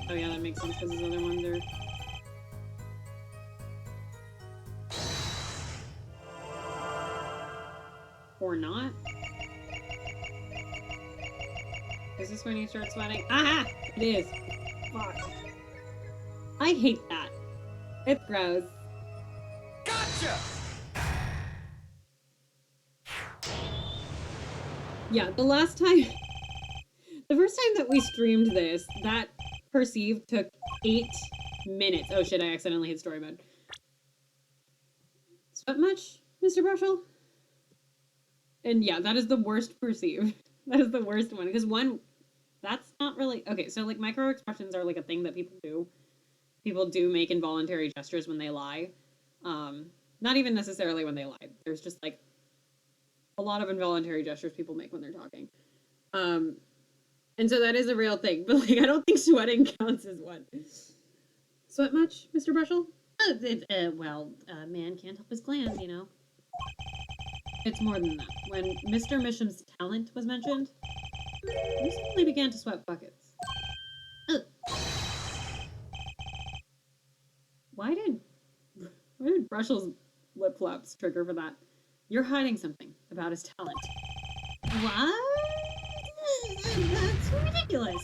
Oh yeah, that makes sense because his other ones are... Or not? Is this when you start sweating? Aha! It is. Fuck. I hate that. It's gross. Gotcha! Yeah, the last time... The first time that we streamed this, that perceive took 8 minutes. Oh shit, I accidentally hit story mode. Sweat much, Mr. Brushel? And yeah, that is the worst perceive. That is the worst one. Because one, that's not really... Okay, so like micro expressions are like a thing that people do. People do make involuntary gestures when they lie. Not even necessarily when they lie. There's just like a lot of involuntary gestures people make when they're talking. And so that is a real thing. But like, I don't think sweating counts as one. Sweat much, Mr. Brushel? Well, a man can't help his glands, you know. It's more than that. When Mr. Misham's talent was mentioned, I suddenly began to sweat buckets. Ugh. Why did Brushel's lip flaps trigger for that? You're hiding something about his talent. What? That's ridiculous.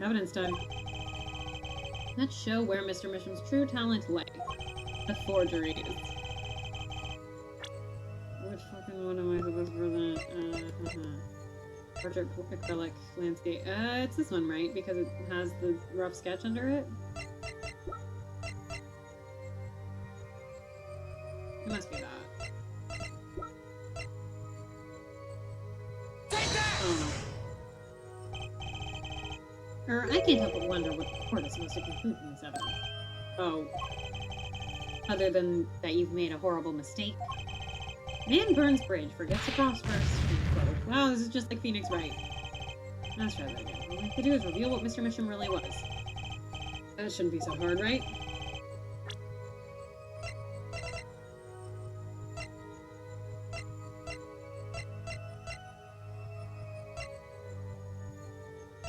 Evidence time. Let's show where Mr. Misham's true talent lay. The forgeries. Which fucking one am I supposed to present? Portrait, acrylic, landscape. It's this one, right? Because it has the rough sketch under it. It must be that. Take that! Oh Or I can't help but wonder what the court is supposed to conclude from this evidence. no. Oh. Other than that you've made a horrible mistake. Man burns bridge, forgets to cross first. Quote. Wow, this is just like Phoenix Wright. Let's try that again. All we have to do is reveal what Mr. Misham really was. That shouldn't be so hard, right?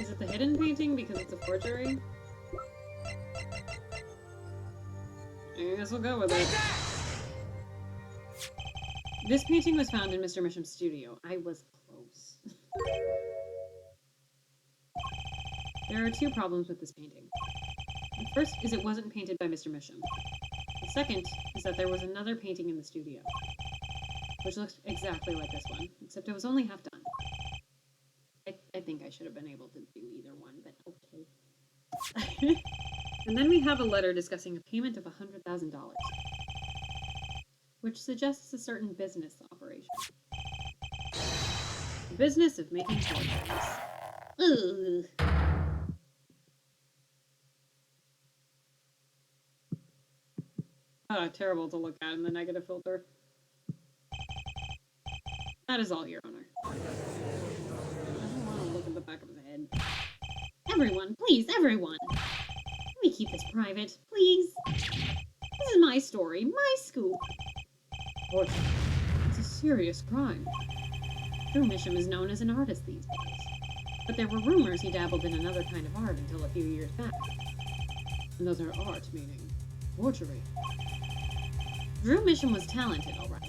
Is it the hidden painting because it's a forgery? I guess we'll go with Take it. that! This painting was found in Mr. Misham's studio. I was close. There are 2 problems with this painting. The first is it wasn't painted by Mr. Misham. The Second is that there was another painting in the studio, which looks exactly like this one, except it was only half done. I think I should have been able to do either one, but okay. And then we have a letter discussing a payment of $100,000, which suggests a certain business operation. The business of making forgeries. Ooh. Terrible to look at in the negative filter. That is all, Your Honor. I don't want to look at the back of his head. Everyone, please, everyone. Let me keep this private, please. This is my story, my scoop. Forgery. It's a serious crime. Drew Misham is known as an artist these days. But there were rumors he dabbled in another kind of art until a few years back. Another art, meaning forgery. Drew Misham was talented, all right.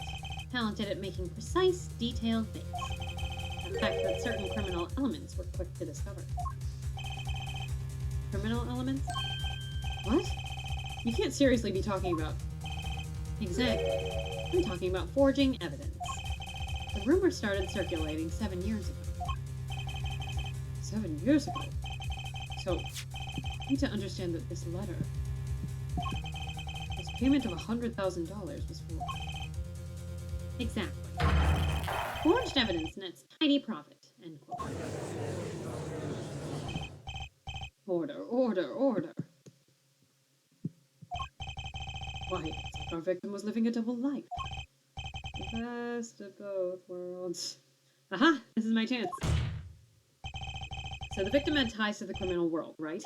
Talented at making precise, detailed things. A fact that certain criminal elements were quick to discover. Criminal elements? What? You can't seriously be talking about... Exactly. I'm talking about forging evidence. The rumor started circulating 7 years ago. 7 years ago? So, you need to understand that this letter... this payment of $100,000 was for... Exactly. Forged evidence nets tidy profit, end quote. Order, order, order. Why, it's like our victim was living a double life. The best of both worlds. Aha! This is my chance. So the victim had ties to the criminal world, right?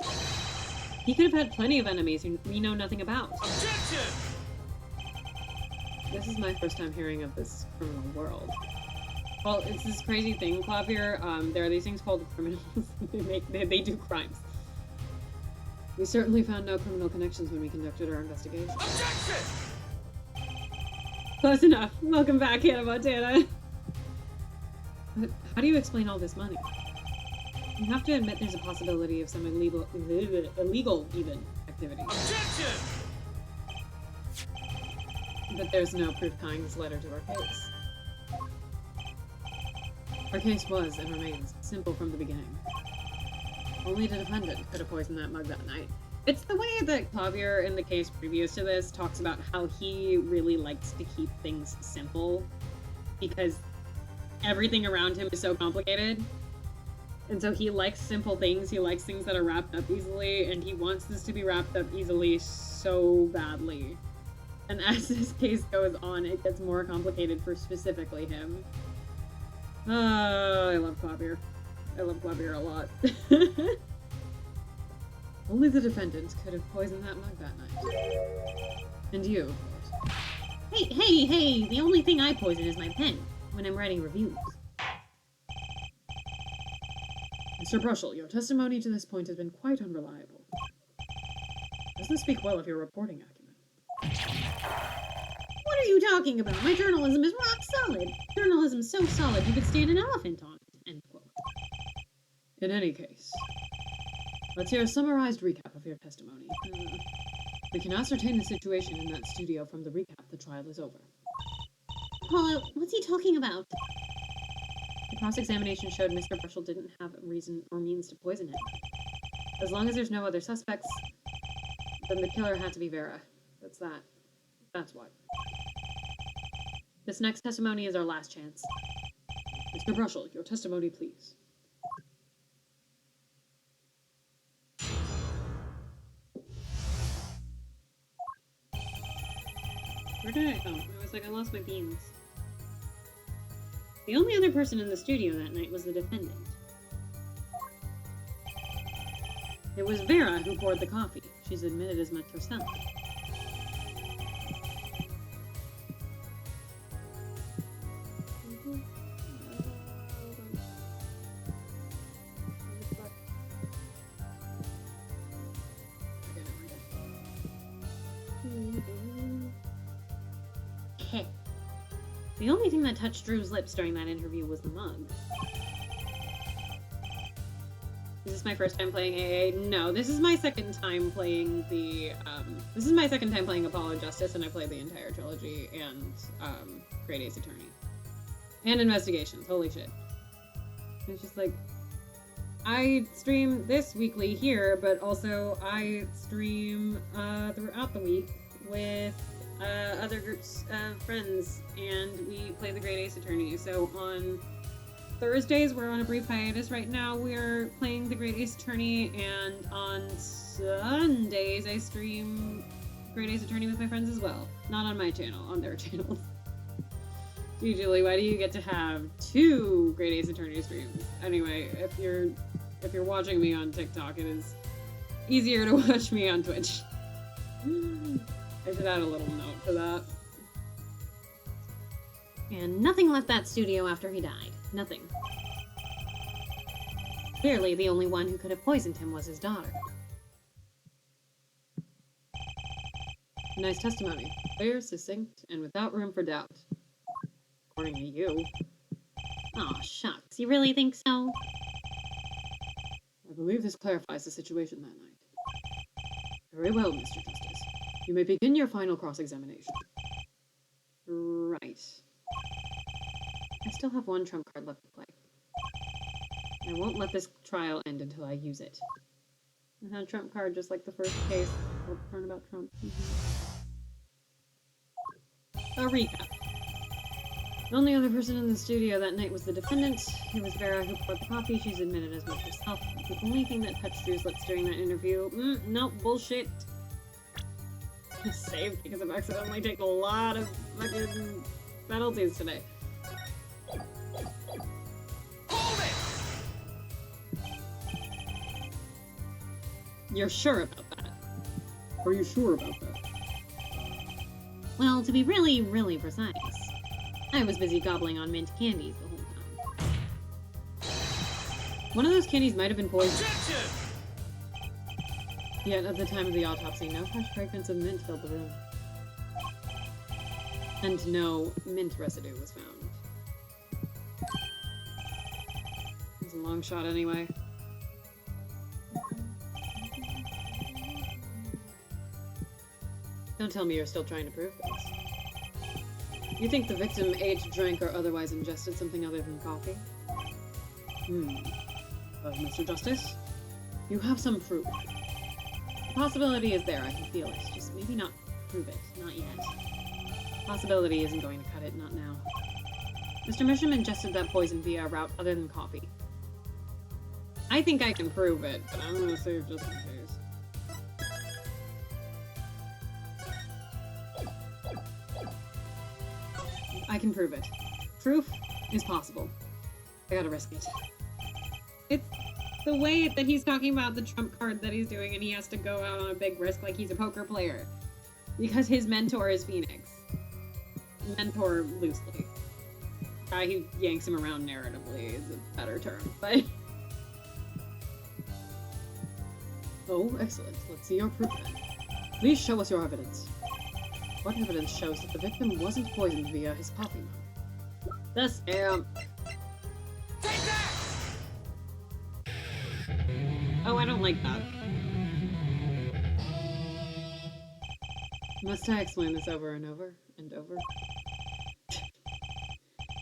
He could have had plenty of enemies who we know nothing about. Objection! This is my first time hearing of this criminal world. Well, it's this crazy thing, Clavier. There are these things called criminals. they do crimes. We certainly found no criminal connections when we conducted our investigation. Objection! Close enough. Welcome back, Hannah Montana. But how do you explain all this money? You have to admit there's a possibility of some illegal even activity. Objection! But there's no proof tying this letter to our case. Our case was, and remains, simple from the beginning. Only the defendant could have poisoned that mug that night. It's the way that Clavier, in the case previous to this, talks about how he really likes to keep things simple because everything around him is so complicated. And so he likes simple things, he likes things that are wrapped up easily, and he wants this to be wrapped up easily so badly. And as this case goes on, it gets more complicated for specifically him. I love Clavier. I love Clavier a lot. Only the defendant could have poisoned that mug that night. And you, of course. Hey! The only thing I poison is my pen when I'm writing reviews. Mr. Brushel, your testimony to this point has been quite unreliable. Doesn't speak well of your reporting acumen. What are you talking about? My journalism is rock solid. Journalism so solid you could stand an elephant on it, end quote. In any case, let's hear a summarized recap of your testimony. We can ascertain the situation in that studio from the recap. The trial is over. Paula, what's he talking about? The cross-examination showed Mr. Brushel didn't have a reason or means to poison him. As long as there's no other suspects, then the killer had to be Vera. That's that. That's what. This next testimony is our last chance. Mr. Brushel, your testimony, please. Where did I? Oh, I was like, I lost my beans. The only other person in the studio that night was the defendant. It was Vera who poured the coffee. She's admitted as much herself. The only thing that touched Drew's lips during that interview was the mug. Is this my first time playing AA? No, this is my second time playing this is my second time playing Apollo Justice, and I played the entire trilogy and, Great Ace Attorney. And Investigations, holy shit. It's just like, I stream this weekly here, but also I stream, throughout the week with, other groups of friends, and we play the Great Ace Attorney. So on Thursdays, we're on a brief hiatus right now. We're playing the Great Ace Attorney, and on Sundays, I stream Great Ace Attorney with my friends as well. Not on my channel, on their channels. Usually, why do you get to have 2 Great Ace Attorney streams? Anyway, if you're watching me on TikTok, it is easier to watch me on Twitch. I should add a little note to that. And nothing left that studio after he died. Nothing. Clearly, the only one who could have poisoned him was his daughter. Nice testimony. Clear, succinct, and without room for doubt. According to you. Aw, shucks. You really think so? I believe this clarifies the situation that night. Very well, Mr. Justice. You may begin your final cross-examination. Right. I still have one trump card left to play. I won't let this trial end until I use it. I had a trump card just like the first case. We'll learn about Trump. A recap. The only other person in the studio that night was the defendant. It was Vera who poured the coffee. She's admitted as much herself. The only thing that touched Drew's lips during that interview... no, bullshit. Saved because I've accidentally taken a lot of fucking penalties today. Hold it! You're sure about that? Are you sure about that? Well, to be really, really precise, I was busy gobbling on mint candies the whole time. One of those candies might have been poisoned. Objection! Yet, at the time of the autopsy, no fresh fragrance of mint filled the room. And no mint residue was found. It was a long shot anyway. Don't tell me you're still trying to prove this. You think the victim ate, drank, or otherwise ingested something other than coffee? Mr. Justice? You have some proof. The possibility is there, I can feel it. Just maybe not prove it. Not yet. Possibility isn't going to cut it, not now. Mr. Misham ingested that poison via a route other than coffee. I think I can prove it, but I'm gonna save just in case. I can prove it. Proof is possible. I gotta risk it. It's the way that he's talking about the trump card that he's doing, and he has to go out on a big risk like he's a poker player. Because his mentor is Phoenix. Mentor loosely. Guy who yanks him around narratively is a better term, but... Oh, excellent. Let's see your proof then. Please show us your evidence. What evidence shows that the victim wasn't poisoned via his coffee mug? The stamp! Take that! Oh, I don't like that. Must I explain this over and over and over?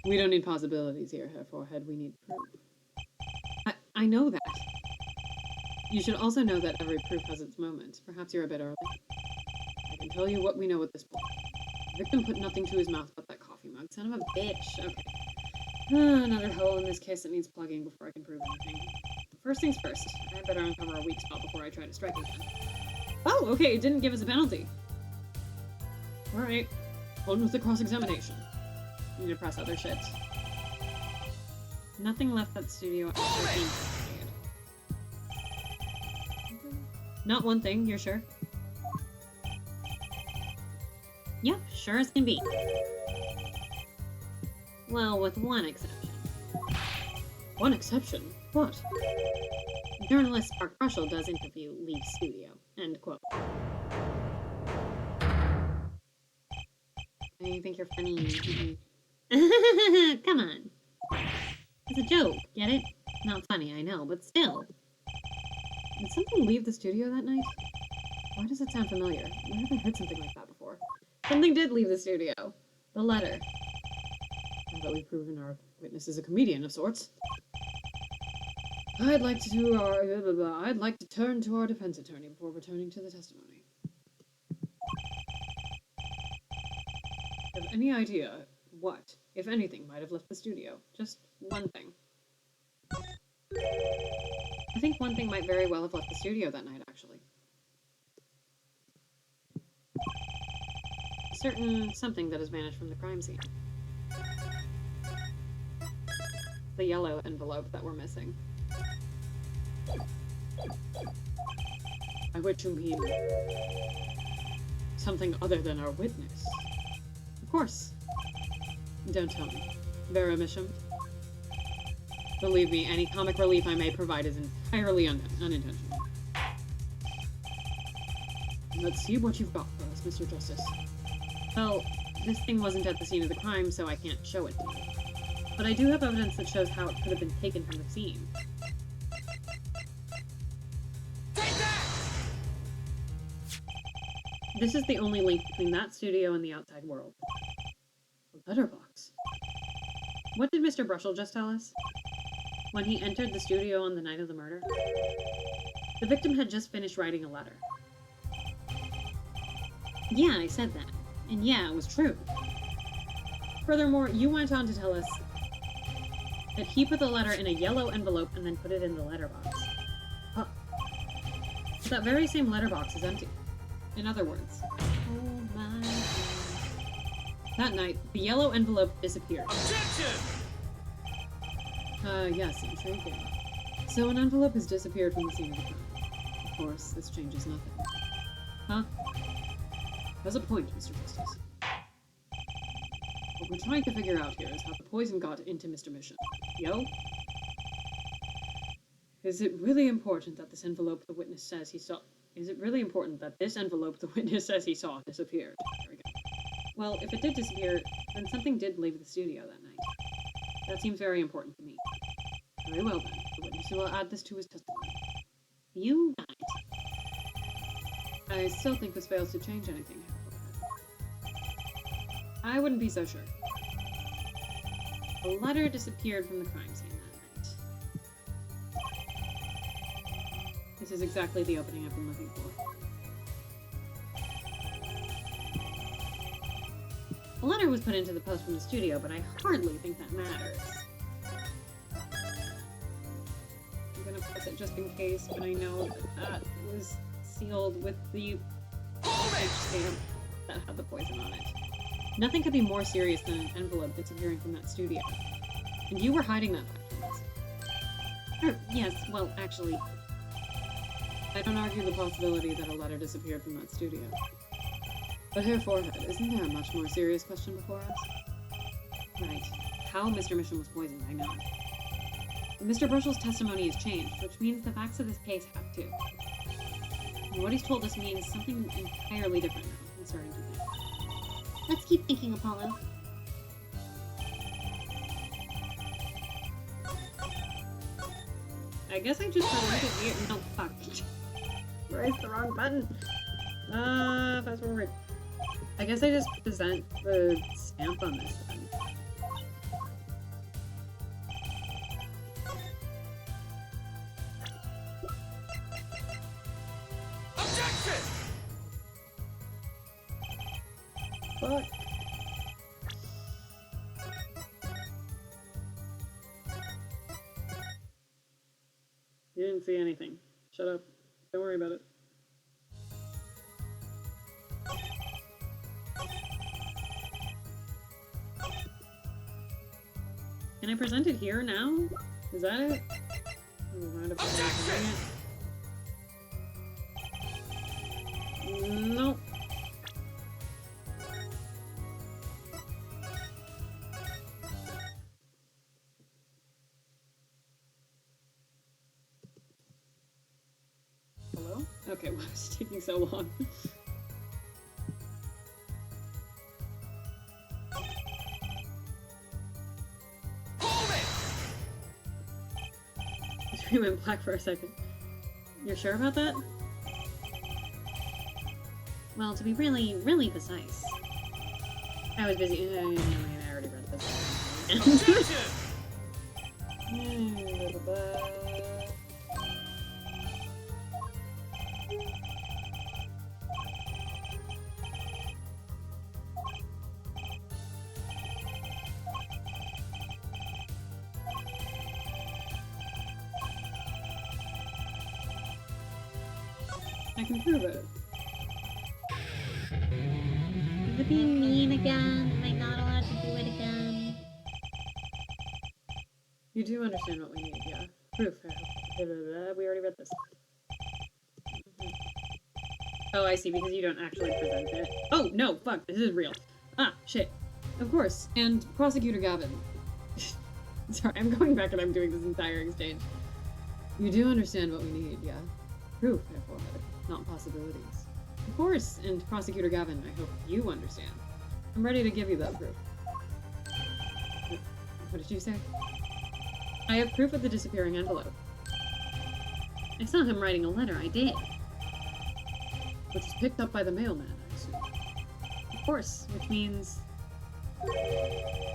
We don't need possibilities here, Herr Forehead. We need proof. I know that. You should also know that every proof has its moment. Perhaps you're a bit early. I can tell you what we know at this point. The victim put nothing to his mouth but that coffee mug. Son of a bitch. Okay. Another hole in this case that needs plugging before I can prove anything. First things first. I better uncover a weak spot before I try to strike again. Oh, okay. It didn't give us a penalty. Alright. On with the cross-examination. Need to press other shit. Nothing left that studio after being destroyed. Not one thing, you're sure? Yep, sure as can be. Well, with one exception. One exception? What? Journalist Spark Brushel does interview leave studio. End quote. I think you're funny. Come on. It's a joke, get it? Not funny, I know, but still. Did something leave the studio that night? Why does it sound familiar? Where have I heard something like that before? Something did leave the studio. The letter. Now that we've proven our witness is a comedian of sorts. I'd like to turn to our defense attorney before returning to the testimony. Have any idea what, if anything, might have left the studio? Just one thing. I think one thing might very well have left the studio that night, actually. A certain something that has vanished from the crime scene. The yellow envelope that we're missing. By which you mean something other than our witness. Of course. Don't tell me. Vera Misham. Believe me, any comic relief I may provide is entirely unintentional. Let's see what you've got for us, Mr. Justice. Well, this thing wasn't at the scene of the crime, so I can't show it to you. But I do have evidence that shows how it could have been taken from the scene. Take that! This is the only link between that studio and the outside world. A letterbox. What did Mr. Brushel just tell us? When he entered the studio on the night of the murder? The victim had just finished writing a letter. Yeah, I said that. And yeah, it was true. Furthermore, you went on to tell us that he put the letter in a yellow envelope and then put it in the letterbox. Huh. But that very same letterbox is empty. In other words, oh my God. That night, the yellow envelope disappeared. Objection! Yes, intriguing. So an envelope has disappeared from the scene of the crime. Of course, this changes nothing. Huh? Has a point, Mr. Justice. What we're trying to figure out here is how the poison got into Mr. Mission. Yo? Is it really important that this envelope the witness says he saw... Is it really important that this envelope the witness says he saw disappeared? There we go. Well, if it did disappear, then something did leave the studio that night. That seems very important to me. Very well then. The witness will add this to his testimony. You got it. I still think this fails to change anything. I wouldn't be so sure. A letter disappeared from the crime scene that night. This is exactly the opening I've been looking for. A letter was put into the post from the studio, but I hardly think that matters. I'm gonna press it just in case, but I know that was sealed with the postage stamp that had the poison on it. Nothing could be more serious than an envelope disappearing from that studio. And you were hiding that fact from us. Yes, well, actually, I don't argue the possibility that a letter disappeared from that studio. But Herr Forehead, isn't there a much more serious question before us? Right. How Mr. Mission was poisoned, I know. Mr. Brushel's testimony has changed, which means the facts of this case have too. And what he's told us means something entirely different now, I'm starting to think. Let's keep thinking, Apollo. I guess I just presented here. No, fuck. Pressed the wrong button. Fast forward. I guess I just present the stamp on this then. Objection! Fuck. You didn't see anything. Shut up. Don't worry about it. Can I present it here now? Is that it? Oh, round up Nope. Hello? Okay, why is it taking so long? Hold it! The screen went black for a second. You're sure about that? Well, to be really, really precise, I was busy. I already read this. I can prove it. Is it being mean again? Am I not allowed to do it again? You do understand what we need, yeah? Proof. We already read this. Oh, I see, because you don't actually present it. Oh, no, fuck, this is real. Ah, shit. Of course. And Prosecutor Gavin. Sorry, I'm going back and I'm doing this entire exchange. You do understand what we need, yeah? Proof, therefore, not possibilities. Of course, and Prosecutor Gavin, I hope you understand. I'm ready to give you that proof. What did you say? I have proof of the disappearing envelope. I saw him writing a letter, I did. Which was picked up by the mailman, I assume. Of course, which means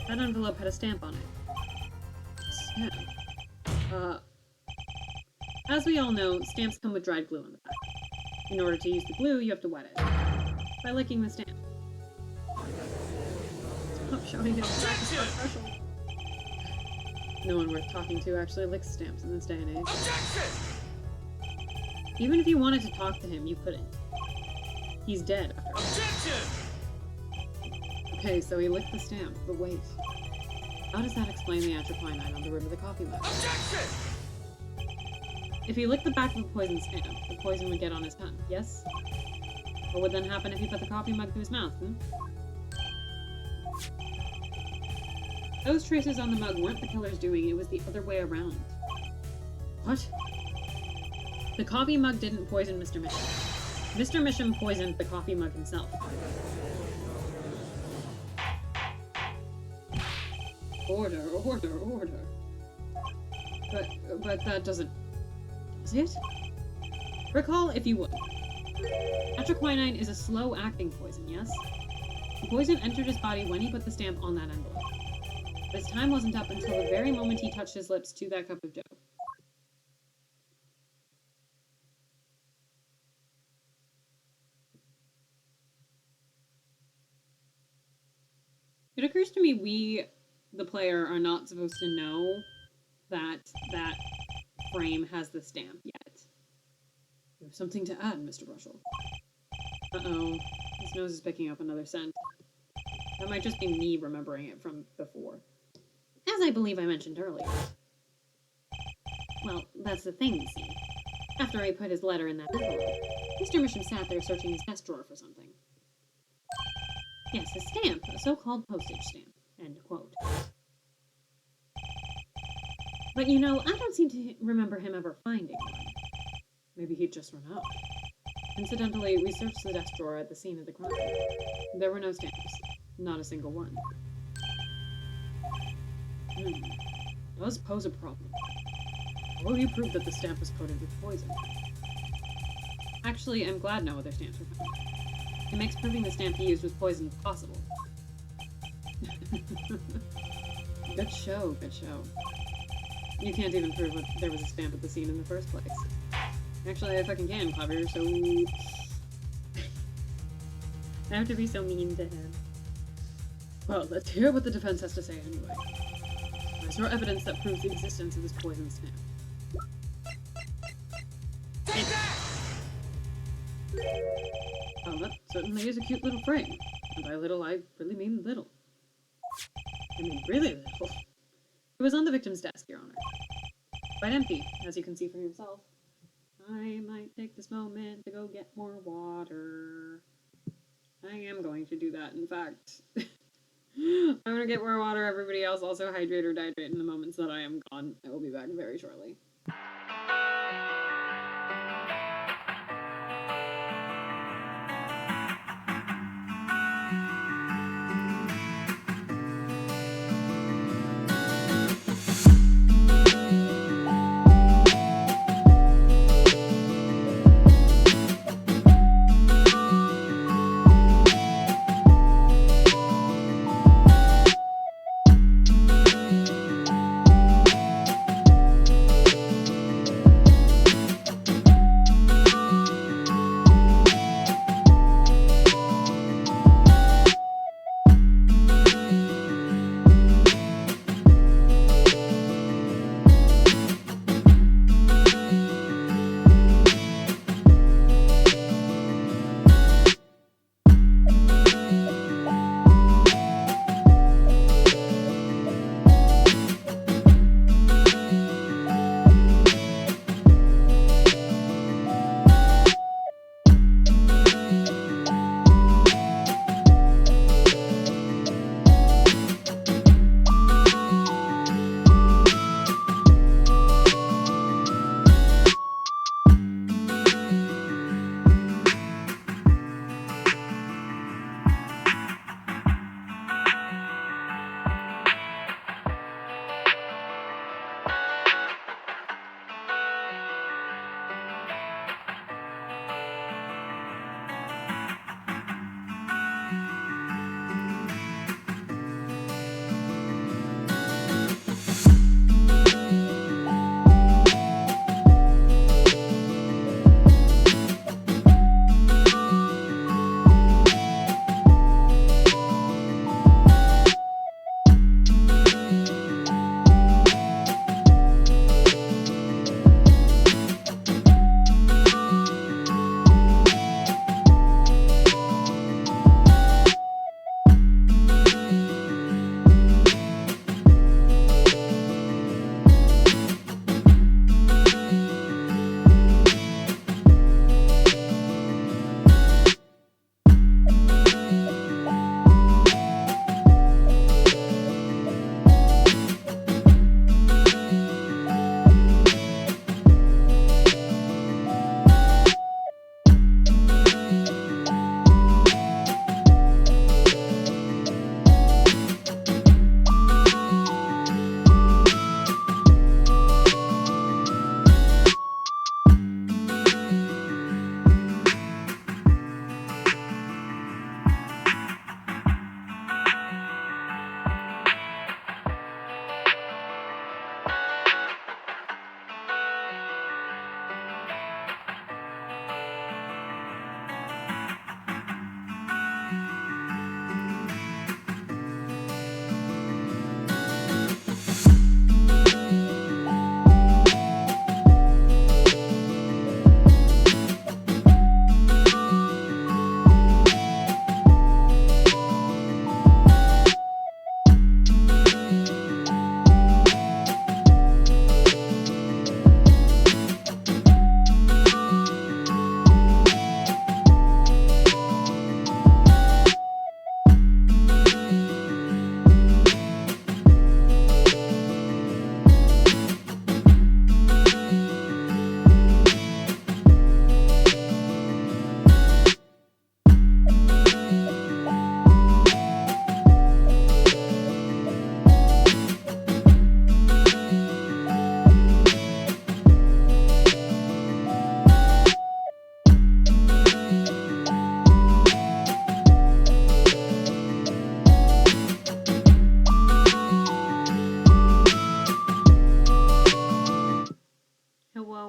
that envelope had a stamp on it. Stamp? As we all know, stamps come with dried glue on the back. In order to use the glue, you have to wet it. By licking the stamp. Stop showing it back to Spark Brushel. No one worth talking to actually licks stamps in this day and age. Objection! Even if you wanted to talk to him, you couldn't. He's dead after all. Objection! Okay, so he licked the stamp, but wait. How does that explain the atropine on the rim of the coffee mug? Objection! If he licked the back of a poison stamp, the poison would get on his tongue, yes? What would then happen if he put the coffee mug to his mouth, Those traces on the mug weren't the killer's doing, it was the other way around. What? The coffee mug didn't poison Mr. Misham. Mr. Misham poisoned the coffee mug himself. Order, order, order. But that doesn't... Is it? Recall, if you would. Atroquinine is a slow-acting poison, yes? The poison entered his body when he put the stamp on that envelope. But his time wasn't up until the very moment he touched his lips to that cup of dough. It occurs to me we, the player, are not supposed to know that that frame has the stamp yet. You have something to add, Mr. Brushel. Uh-oh. His nose is picking up another scent. That might just be me remembering it from before. As I believe I mentioned earlier. Well, that's the thing, you see. After I put his letter in that envelope, Mr. Misham sat there searching his desk drawer for something. Yes, a stamp, a so-called postage stamp. End quote. But you know, I don't seem to remember him ever finding one. Maybe he'd just run out. Incidentally, we searched the desk drawer at the scene of the crime. There were no stamps. Not a single one. Does pose a problem. How will you prove that the stamp was coated with poison? Actually, I'm glad no other stamps were found. It makes proving the stamp he used was poison possible. Good show, good show. You can't even prove that there was a stamp at the scene in the first place. Actually, I fucking can, Clever, so... I have to be so mean to him. Well, let's hear what the defense has to say anyway. There's no evidence that proves the existence of this poison stamp. Take that! Well, that certainly is a cute little frame. And by little, I really mean little. I mean really little. It was on the victim's desk, Your Honor. Quite empty, as you can see for yourself. I might take this moment to go get more water. I am going to do that, in fact. I'm going to get more water. Everybody else also hydrate or dehydrate in the moments that I am gone. I will be back very shortly.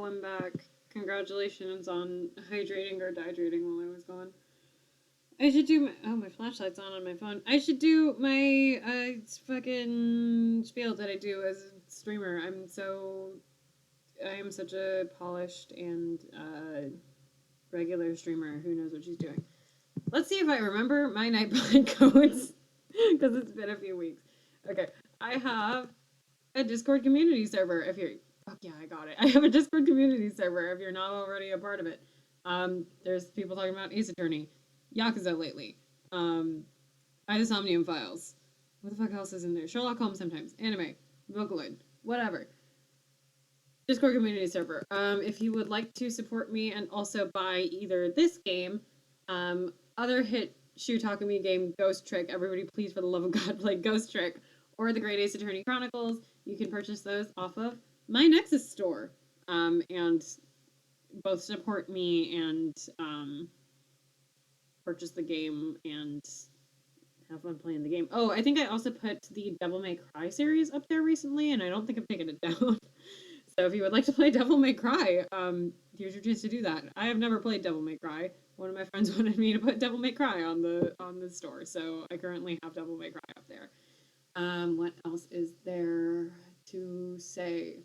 one back. Congratulations on hydrating or dehydrating while I was gone. I should do my... Oh, my flashlight's on my phone. I should do my fucking spiel that I do as a streamer. I am such a polished and regular streamer who knows what she's doing. Let's see if I remember my Nightbot codes, because it's been a few weeks. Okay, I have a Discord community server. If you're... Fuck yeah, I got it. I have a Discord community server if you're not already a part of it. There's people talking about Ace Attorney, Yakuza lately, Isomnium Files. What the fuck else is in there? Sherlock Holmes sometimes. Anime. Vocaloid. Whatever. Discord community server. If you would like to support me and also buy either this game, other hit Shu Takumi game, Ghost Trick, everybody please for the love of God play Ghost Trick, or the Great Ace Attorney Chronicles, you can purchase those off of my Nexus store. And both support me and purchase the game and have fun playing the game. Oh, I think I also put the Devil May Cry series up there recently, and I don't think I've taken it down. So if you would like to play Devil May Cry, here's your chance to do that. I have never played Devil May Cry. One of my friends wanted me to put Devil May Cry on the store, so I currently have Devil May Cry up there. What else is there to say?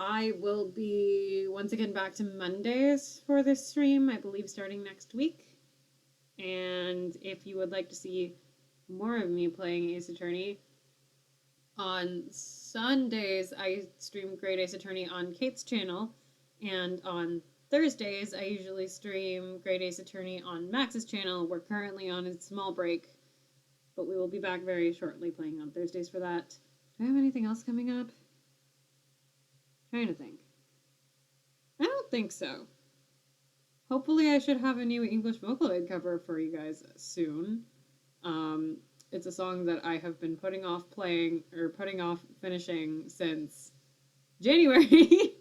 I will be once again back to Mondays for this stream, I believe starting next week. And if you would like to see more of me playing Ace Attorney, on Sundays I stream Great Ace Attorney on Kate's channel, and on Thursdays I usually stream Great Ace Attorney on Max's channel. We're currently on a small break, but we will be back very shortly playing on Thursdays for that. Do I have anything else coming up? Trying to think. I don't think so. Hopefully I should have a new English Vocaloid cover for you guys soon. It's a song that I have been putting off finishing since January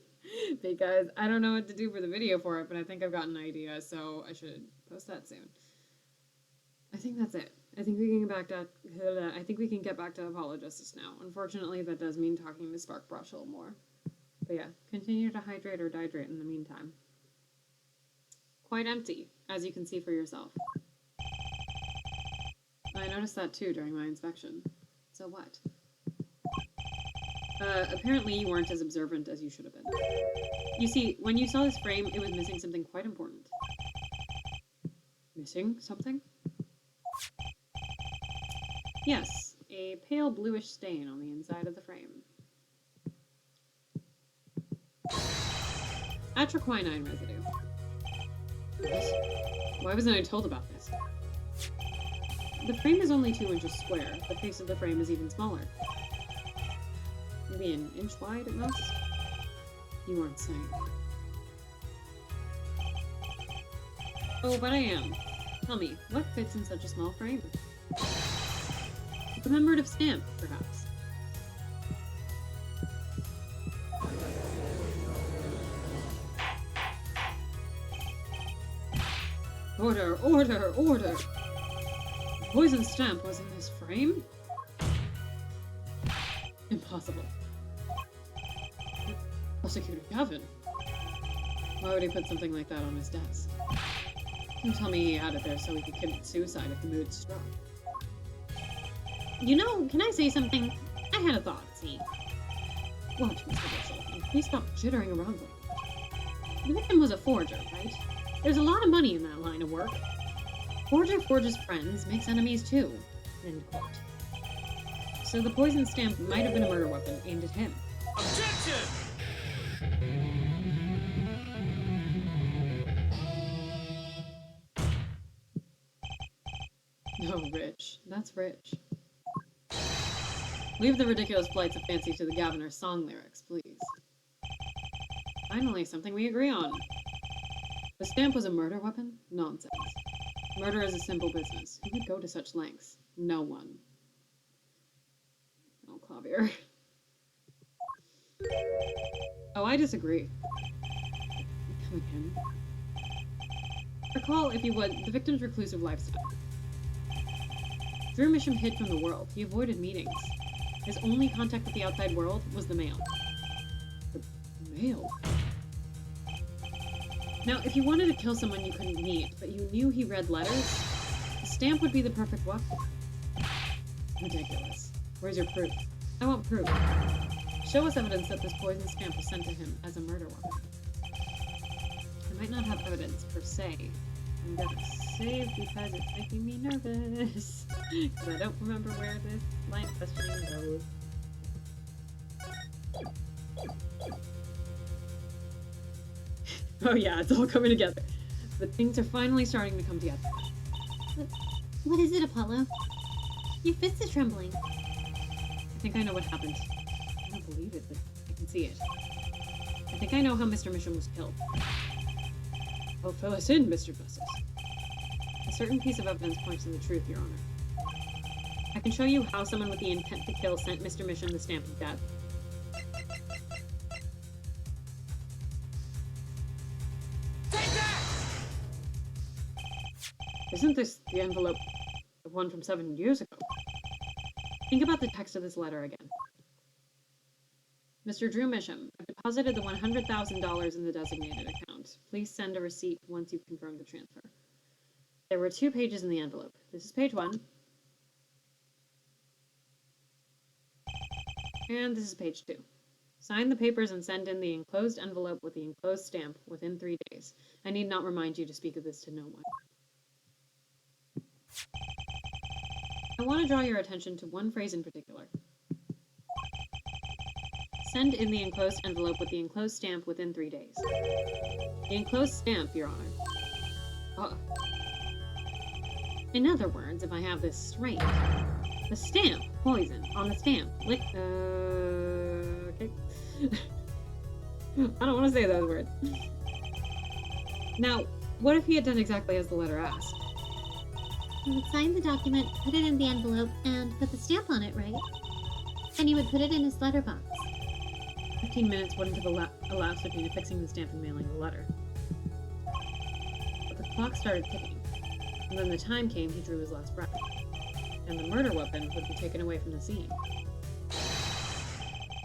because I don't know what to do for the video for it, but I think I've got an idea, so I should post that soon. I think that's it. I think we can get back to Apologists now. Unfortunately, that does mean talking to Spark Brushel more. But yeah, continue to hydrate or dehydrate in the meantime. Quite empty, as you can see for yourself. I noticed that too during my inspection. So what? Apparently you weren't as observant as you should have been. You see, when you saw this frame, it was missing something quite important. Missing something? Yes, a pale bluish stain on the inside of the frame. Atroquinine residue. What? Why wasn't I told about this? The frame is only 2 inches square. The face of the frame is even smaller. Maybe an inch wide at most? You weren't saying. Oh, but I am. Tell me, what fits in such a small frame? A commemorative stamp, perhaps. Order, order, order! The poison stamp was in this frame? Impossible. Prosecutor Gavin. Why would he put something like that on his desk? You tell me he had it there so he could commit suicide if the mood struck. You know, can I say something? I had a thought, see? What, Mr. Brushel? Please stop jittering around like that. The victim was a forger, right? There's a lot of money in that line of work. Forger forges friends, makes enemies too. End quote. So the poison stamp might have been a murder weapon aimed at him. Objection! Oh, Rich. That's rich. Leave the ridiculous flights of fancy to the Governor's song lyrics, please. Finally, something we agree on. The stamp was a murder weapon? Nonsense. Murder is a simple business. Who would go to such lengths? No one. Oh, Clavier. Oh, I disagree. Come again. Recall, if you would, the victim's reclusive lifestyle. Drew Misham hid from the world. He avoided meetings. His only contact with the outside world was the mail. The mail? Now, if you wanted to kill someone you couldn't meet, but you knew he read letters, the stamp would be the perfect weapon. Ridiculous. Where's your proof? I want proof. Show us evidence that this poison stamp was sent to him as a murder weapon. I might not have evidence per se. I'm gonna save because it's making me nervous. Because I don't remember where this line of questioning goes. Oh yeah, it's all coming together. But things are finally starting to come together. What is it, Apollo? Your fist is trembling. I think I know what happened. I don't believe it, but I can see it. I think I know how Mr. Mission was killed. Well, fill us in, Mr. Justice. A certain piece of evidence points to the truth, Your Honor. I can show you how someone with the intent to kill sent Mr. Mission the stamp of death. Isn't this the envelope, the one from 7 years ago? Think about the text of this letter again. Mr. Drew Misham, I've deposited the $100,000 in the designated account. Please send a receipt once you've confirmed the transfer. There were 2 pages in the envelope. This is page 1. And this is page 2. Sign the papers and send in the enclosed envelope with the enclosed stamp within 3 days. I need not remind you to speak of this to no one. I want to draw your attention to one phrase in particular. Send in the enclosed envelope with the enclosed stamp within 3 days. The enclosed stamp, Your Honor. In other words, if I have this straight, the stamp, poison, on the stamp, okay. I don't want to say those words. Now, what if he had done exactly as the letter asked? You would sign the document, put it in the envelope, and put the stamp on it, right? And you would put it in his letterbox. 15 minutes wouldn't have elapsed between affixing the stamp and mailing the letter. But the clock started ticking, and then the time came he drew his last breath, and the murder weapon would be taken away from the scene.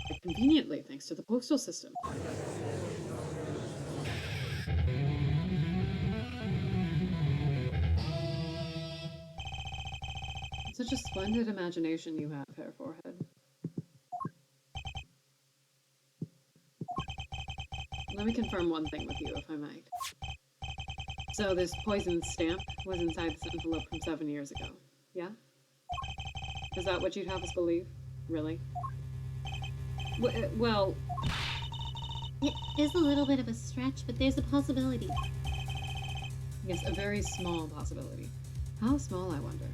But conveniently, thanks to the postal system. Such a splendid imagination you have, Fair Forehead. Let me confirm one thing with you, if I might. So this poison stamp was inside this envelope from 7 years ago, yeah? Is that what you'd have us believe? Really? Well... It is a little bit of a stretch, but there's a possibility. Yes, a very small possibility. How small, I wonder?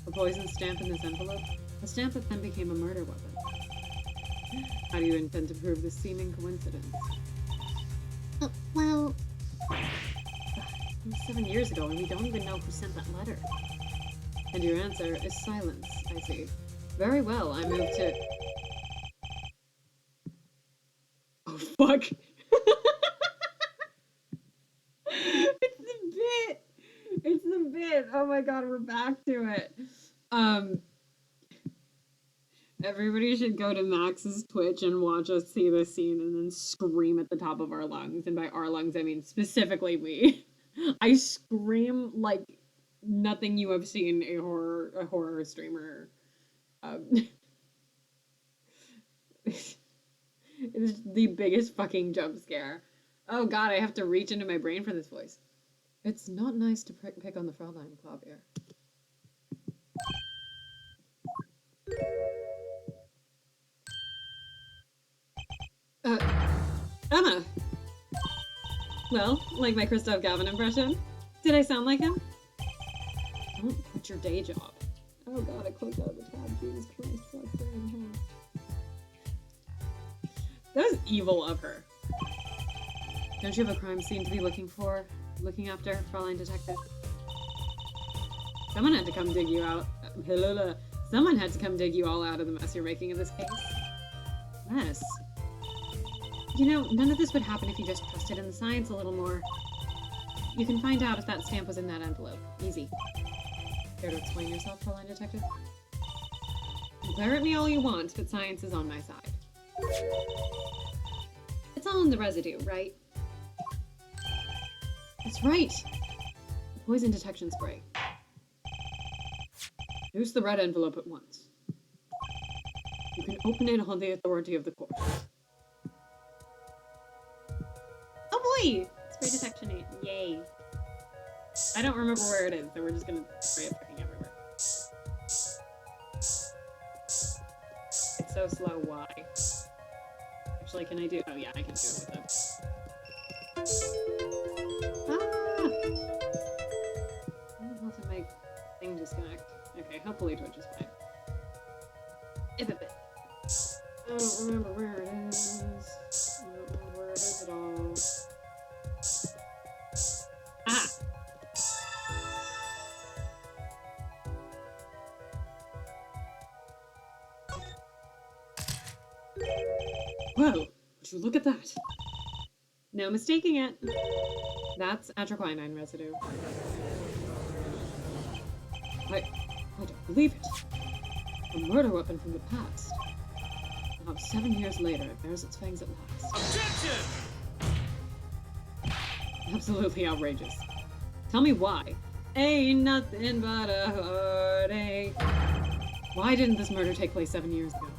A poison stamp in this envelope? A stamp that then became a murder weapon. How do you intend to prove this seeming coincidence? Well... It was 7 years ago, and we don't even know who sent that letter. And your answer is silence, I see. Very well, I move to... Oh, fuck! It's the bit! Oh my god, we're back to it. Everybody should go to Max's Twitch and watch us see this scene and then scream at the top of our lungs. And by our lungs, I mean specifically me. I scream like nothing you have seen a horror streamer. It's the biggest fucking jump scare. Oh god, I have to reach into my brain for this voice. It's not nice to pick on the Fraulein Clavier. Emma! Well, like my Christoph Gavin impression? Did I sound like him? Don't quit your day job. Oh god, I closed out the tab. Jesus Christ, that's damn That was evil of her. Don't you have a crime scene to be looking after, Fraulein Detective? Someone had to come dig you out. Someone had to come dig you all out of the mess you're making in this case. Mess? You know, none of this would happen if you just trusted in the science a little more. You can find out if that stamp was in that envelope. Easy. Care to explain yourself, Fraulein Detective? Glare at me all you want, but science is on my side. It's all in the residue, right? That's right! The poison detection spray. Use the red envelope at once. You can open it on the authority of the court. Oh boy! Spray detection 8. Yay. I don't remember where it is, so we're just gonna spray it fucking everywhere. It's so slow, why? Actually, can I do- oh yeah, I can do it with it. Ah! How else did my thing disconnect? Okay, hopefully Twitch is fine. If it. I don't remember where it is. I don't remember where it is at all. Ah! Whoa! Would you look at that? No mistaking it. That's atroquinine residue. I don't believe it. A murder weapon from the past. Now, 7 years later, it bears its fangs at last. Objection! Absolutely outrageous. Tell me why. Ain't nothing but a heartache. Why didn't this murder take place 7 years ago?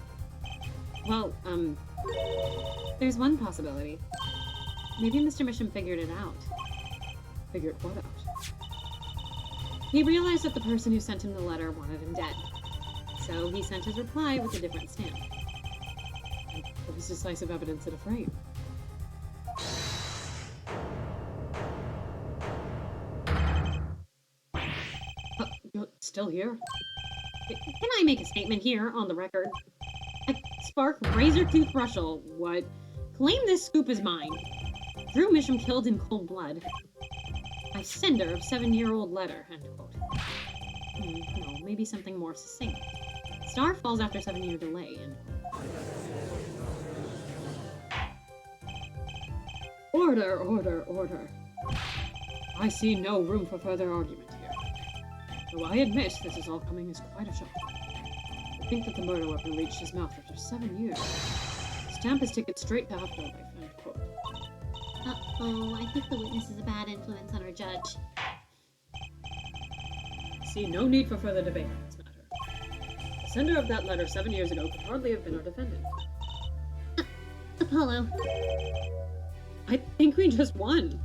Well, there's one possibility. Maybe Mr. Misham figured it out. Figured what out? He realized that the person who sent him the letter wanted him dead. So he sent his reply with a different stamp. And there was decisive evidence in a frame. You're still here? Can I make a statement here on the record? Spark Razor-Tooth Brushel, what? Claim this scoop is mine. Drew Misham killed in cold blood. By sender of 7-year-old letter, end quote. No, maybe something more succinct. Star falls after 7-year delay, end quote. Order, order, order. I see no room for further argument here. Though I admit this is all coming as quite a shock. To think that the murder weapon reached his mouth after 7 years. Stamp his ticket straight to afterlife, end quote. Uh-oh, I think the witness is a bad influence on our judge. I see no need for further debate on this matter. The sender of that letter 7 years ago could hardly have been our defendant. Apollo. I think we just won.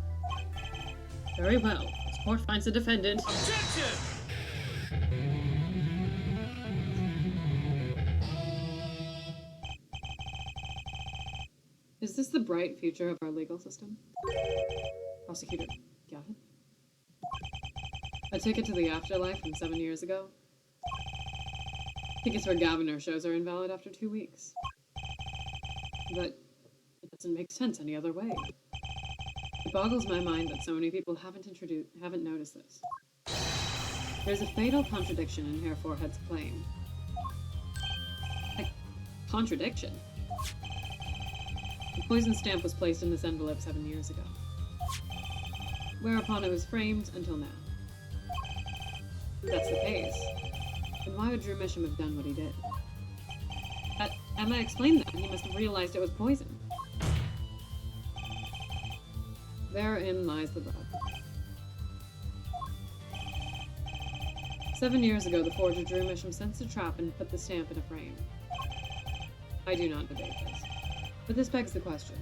Very well. This court finds the defendant. Objection! Is this the bright future of our legal system? Prosecutor, got it? A ticket to the afterlife from 7 years ago? Tickets for Governor shows are invalid after 2 weeks. But it doesn't make sense any other way. It boggles my mind that so many people haven't noticed this. There's a fatal contradiction in Herr Forehead's claim. A contradiction? The poison stamp was placed in this envelope 7 years ago. Whereupon it was framed until now. If that's the case, then why would Drew Misham have done what he did? Emma explained that he must have realized it was poison. Therein lies the rub. 7 years ago, the forger Drew Misham sensed a trap and put the stamp in a frame. I do not debate this. But this begs the question.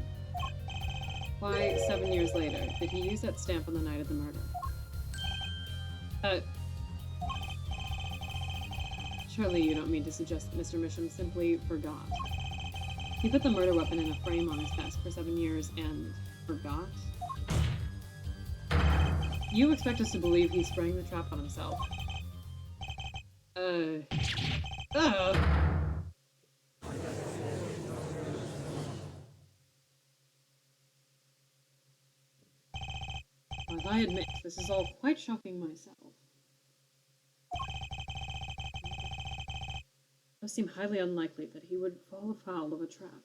Why, 7 years later, did he use that stamp on the night of the murder? Surely you don't mean to suggest that Mr. Misham simply forgot. He put the murder weapon in a frame on his desk for 7 years and forgot? You expect us to believe he sprang the trap on himself? Well, I admit, this is all quite shocking myself. It does seem highly unlikely that he would fall afoul of a trap.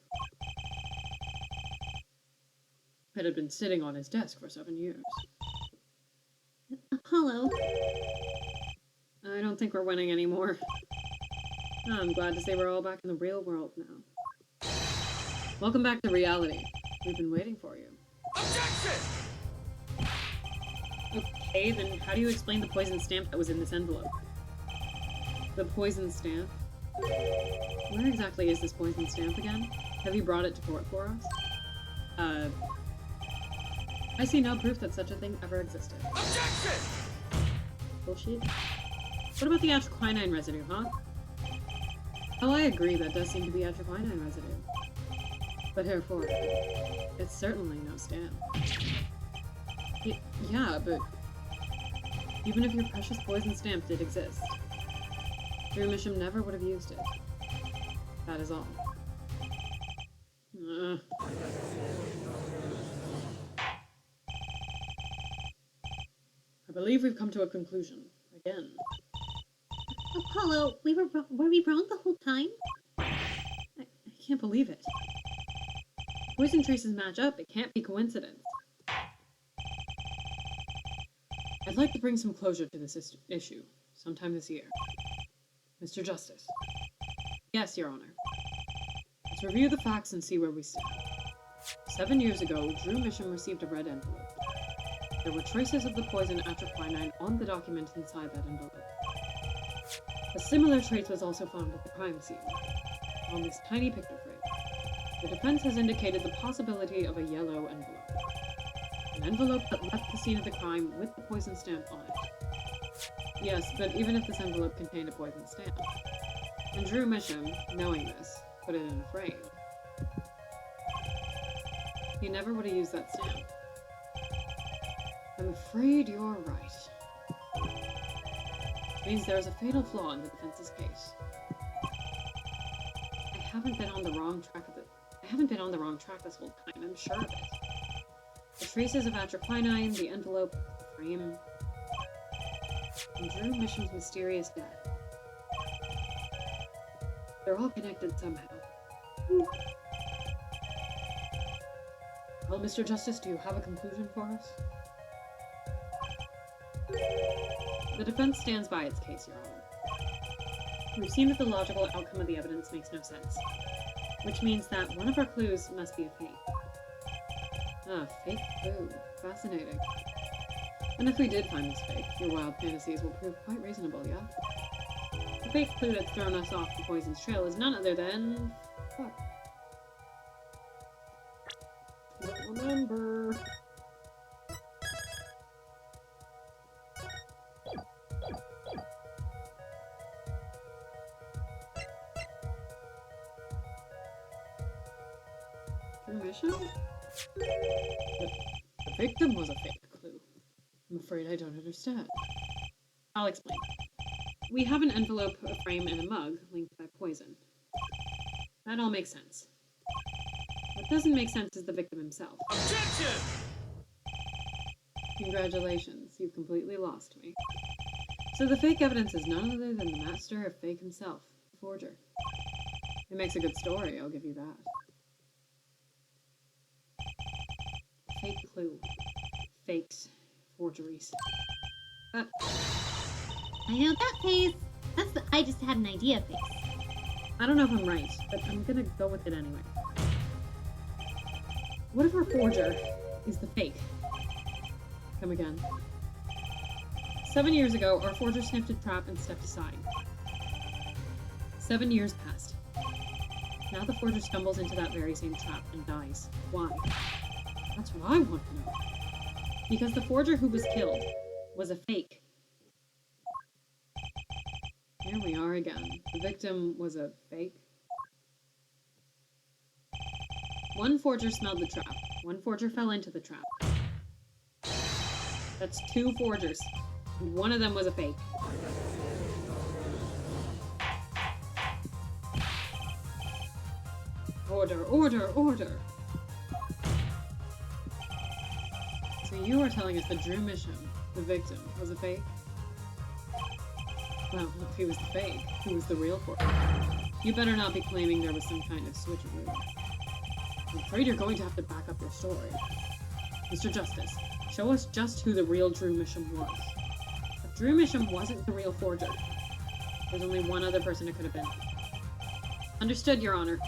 It had been sitting on his desk for 7 years. Apollo. I don't think we're winning anymore. I'm glad to say we're all back in the real world now. Welcome back to reality. We've been waiting for you. Objection! Okay, then how do you explain the poison stamp that was in this envelope? The poison stamp? Where exactly is this poison stamp again? Have you brought it to court for us? I see no proof that such a thing ever existed. Objection! Bullshit. What about the atroquinine residue, huh? Oh, I agree, that does seem to be atroquinine residue. But herefore, it's certainly no stamp. Yeah, but even if your precious poison stamp did exist, Drew Misham never would have used it. That is all. I believe we've come to a conclusion. Again. Apollo, were we wrong the whole time? I can't believe it. Poison traces match up. It can't be coincidence. I'd like to bring some closure to this issue sometime this year. Mr. Justice. Yes, Your Honor. Let's review the facts and see where we stand. 7 years ago, Drew Misham received a red envelope. There were traces of the poison atroquinine on the document inside that envelope. A similar trace was also found at the crime scene, on this tiny picture frame. The defense has indicated the possibility of a yellow envelope. An envelope that left the scene of the crime with the poison stamp on it. Yes, but even if this envelope contained a poison stamp, and Drew Misham, knowing this, put it in a frame, he never would have used that stamp. I'm afraid you're right. Which means there is a fatal flaw in the defense's case. I haven't been on the wrong track this whole time, I'm sure of it. The traces of atroquinine, the envelope, the frame, and Drew Misham's mysterious death. They're all connected somehow. Well, Mr. Justice, do you have a conclusion for us? The defense stands by its case, Your Honor. We've seen that the logical outcome of the evidence makes no sense, which means that one of our clues must be a fake. Ah, fake clue. Fascinating. And if we did find this fake, your wild fantasies will prove quite reasonable, yeah? The fake clue that's thrown us off the poison's trail is none other than... Fuck. Don't remember. Permission? The victim was a fake clue. I'm afraid I don't understand. I'll explain. We have an envelope, a frame, and a mug linked by poison. That all makes sense. What doesn't make sense is the victim himself. Objection! Congratulations, you've completely lost me. So the fake evidence is none other than the master of fake himself, the forger. It makes a good story, I'll give you that. Fake clue. Fakes. Forgeries. I know that face. That's the I just had an idea face. I don't know if I'm right, but I'm gonna go with it anyway. What if our forger is the fake? Come again. 7 years ago, our forger sniffed a trap and stepped aside. 7 years passed. Now the forger stumbles into that very same trap and dies. Why? That's what I want to know. Because the forger who was killed was a fake. Here we are again. The victim was a fake. One forger smelled the trap. One forger fell into the trap. That's 2 forgers. And one of them was a fake. Order, order, order! So you are telling us that Drew Misham, the victim, was a fake? Well, if he was the fake, who was the real forger? You better not be claiming there was some kind of switcheroo. I'm afraid you're going to have to back up your story. Mr. Justice, show us just who the real Drew Misham was. If Drew Misham wasn't the real forger, there's only one other person it could have been. Understood, Your Honor.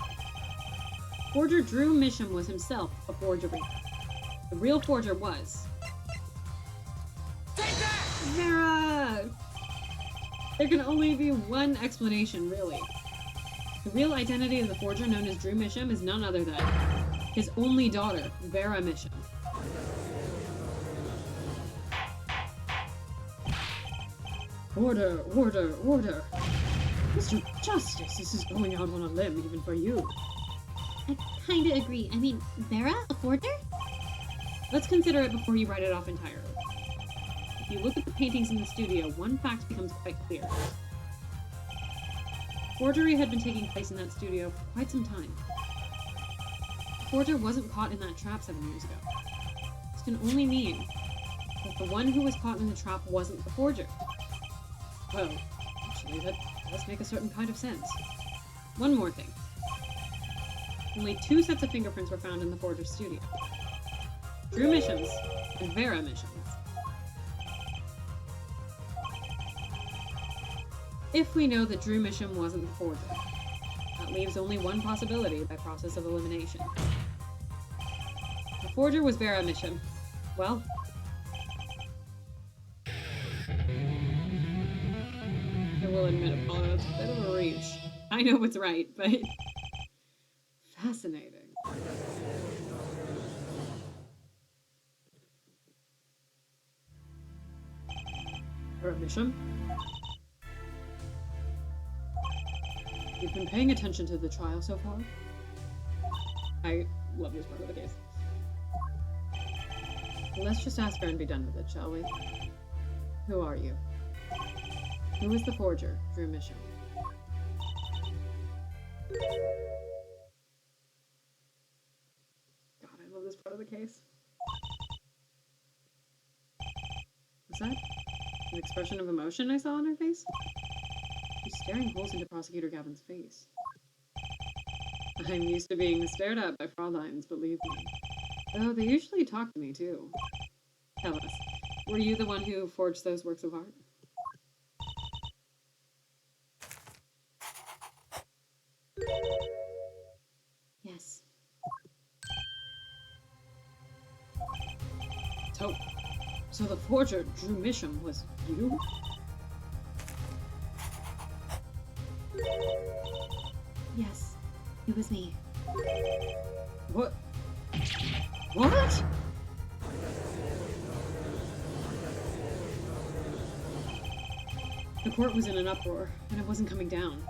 Forger Drew Misham was himself a forgery. The real forger was... Take that! Vera! There can only be one explanation, really. The real identity of the forger known as Drew Misham is none other than his only daughter, Vera Misham. Order, order, order. Mr. Justice, this is going out on a limb even for you. I kinda agree. I mean, Vera? A forger? Let's consider it before you write it off entirely. If you look at the paintings in the studio, one fact becomes quite clear. Forgery had been taking place in that studio for quite some time. The forger wasn't caught in that trap 7 years ago. This can only mean that the one who was caught in the trap wasn't the forger. Well, actually, that does make a certain kind of sense. One more thing. Only 2 sets of fingerprints were found in the forger's studio. Drew Misham's and Vera Misham's. If we know that Drew Misham wasn't the forger, that leaves only one possibility by process of elimination. The forger was Vera Misham. Well, I will admit, Apollo, it's a bit of a reach. I know what's right, but fascinating. Vera Misham? You've been paying attention to the trial so far? I love this part of the case. Let's just ask her and be done with it, shall we? Who are you? Who is the forger, Drew Misham? God, I love this part of the case. Was that an expression of emotion I saw on her face? She's staring holes into Prosecutor Gavin's face. I'm used to being stared at by Frauleins, believe me. Though they usually talk to me, too. Tell us, were you the one who forged those works of art? Yes. So the forger, Drew Misham, was you? Yes. It was me. What? What? The court was in an uproar, and it wasn't coming down.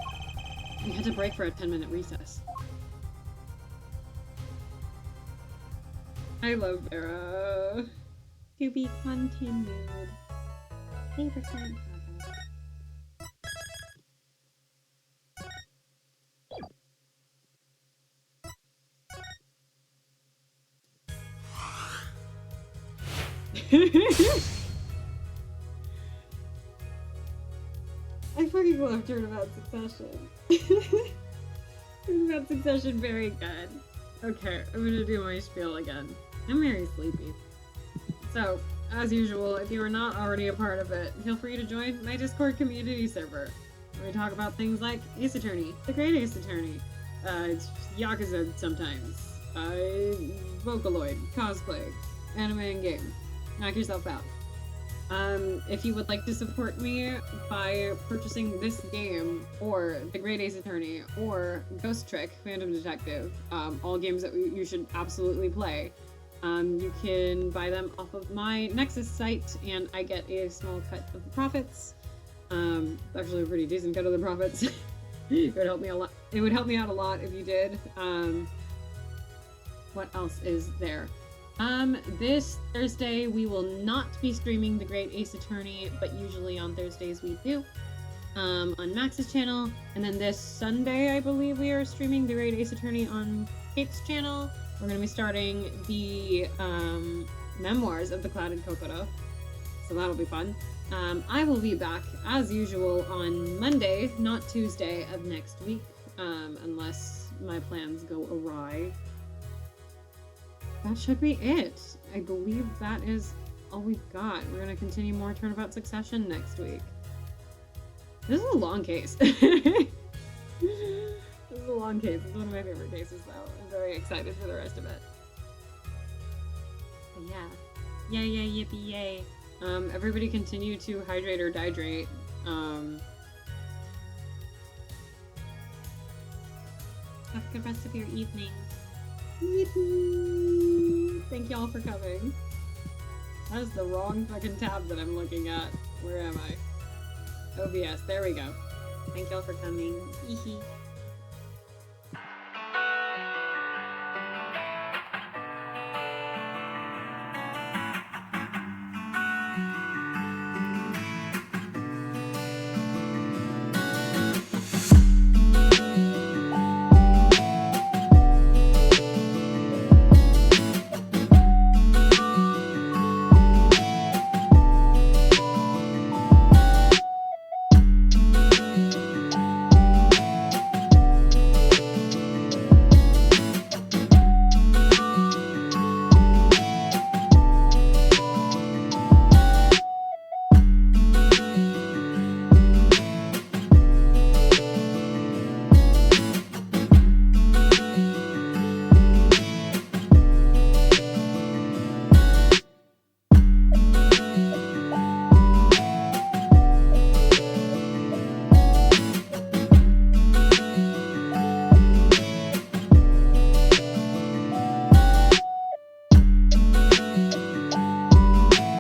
We had to break for a 10-minute recess. I love Vera. To be continued. Favorite kind. I fucking love Turnabout Succession. Turnabout Succession, very good. Okay, I'm gonna do my spiel again. I'm very sleepy. So, as usual, if you are not already a part of it, feel free to join my Discord community server, where we talk about things like Ace Attorney, the Great Ace Attorney, Yakuza sometimes, Vocaloid, cosplay, anime and game. Knock yourself out. If you would like to support me by purchasing this game, or The Great Ace Attorney, or Ghost Trick, Phantom Detective, all games that you should absolutely play, you can buy them off of my Nexus site, and I get a small cut of the profits. Actually a pretty decent cut of the profits. It would help me a lot. It would help me out a lot if you did. What else is there? This Thursday we will not be streaming The Great Ace Attorney, but usually on Thursdays we do, on Max's channel. And then this Sunday, I believe we are streaming The Great Ace Attorney on Kate's channel. We're going to be starting the, memoirs of the Clouded Kokoro, so that'll be fun. I will be back, as usual, on Monday, not Tuesday of next week, unless my plans go awry. That should be it. I believe that is all we've got. We're gonna continue more Turnabout Succession next week. This is a long case. is a long case. It's one of my favorite cases, though. I'm very excited for the rest of it. But yeah. Yay, yippee, yay. Everybody continue to hydrate or dehydrate. Have a good rest of your evening. Yippee! Thank y'all for coming. That is the wrong fucking tab that I'm looking at. Where am I? OBS. There we go. Thank y'all for coming. Hee hee.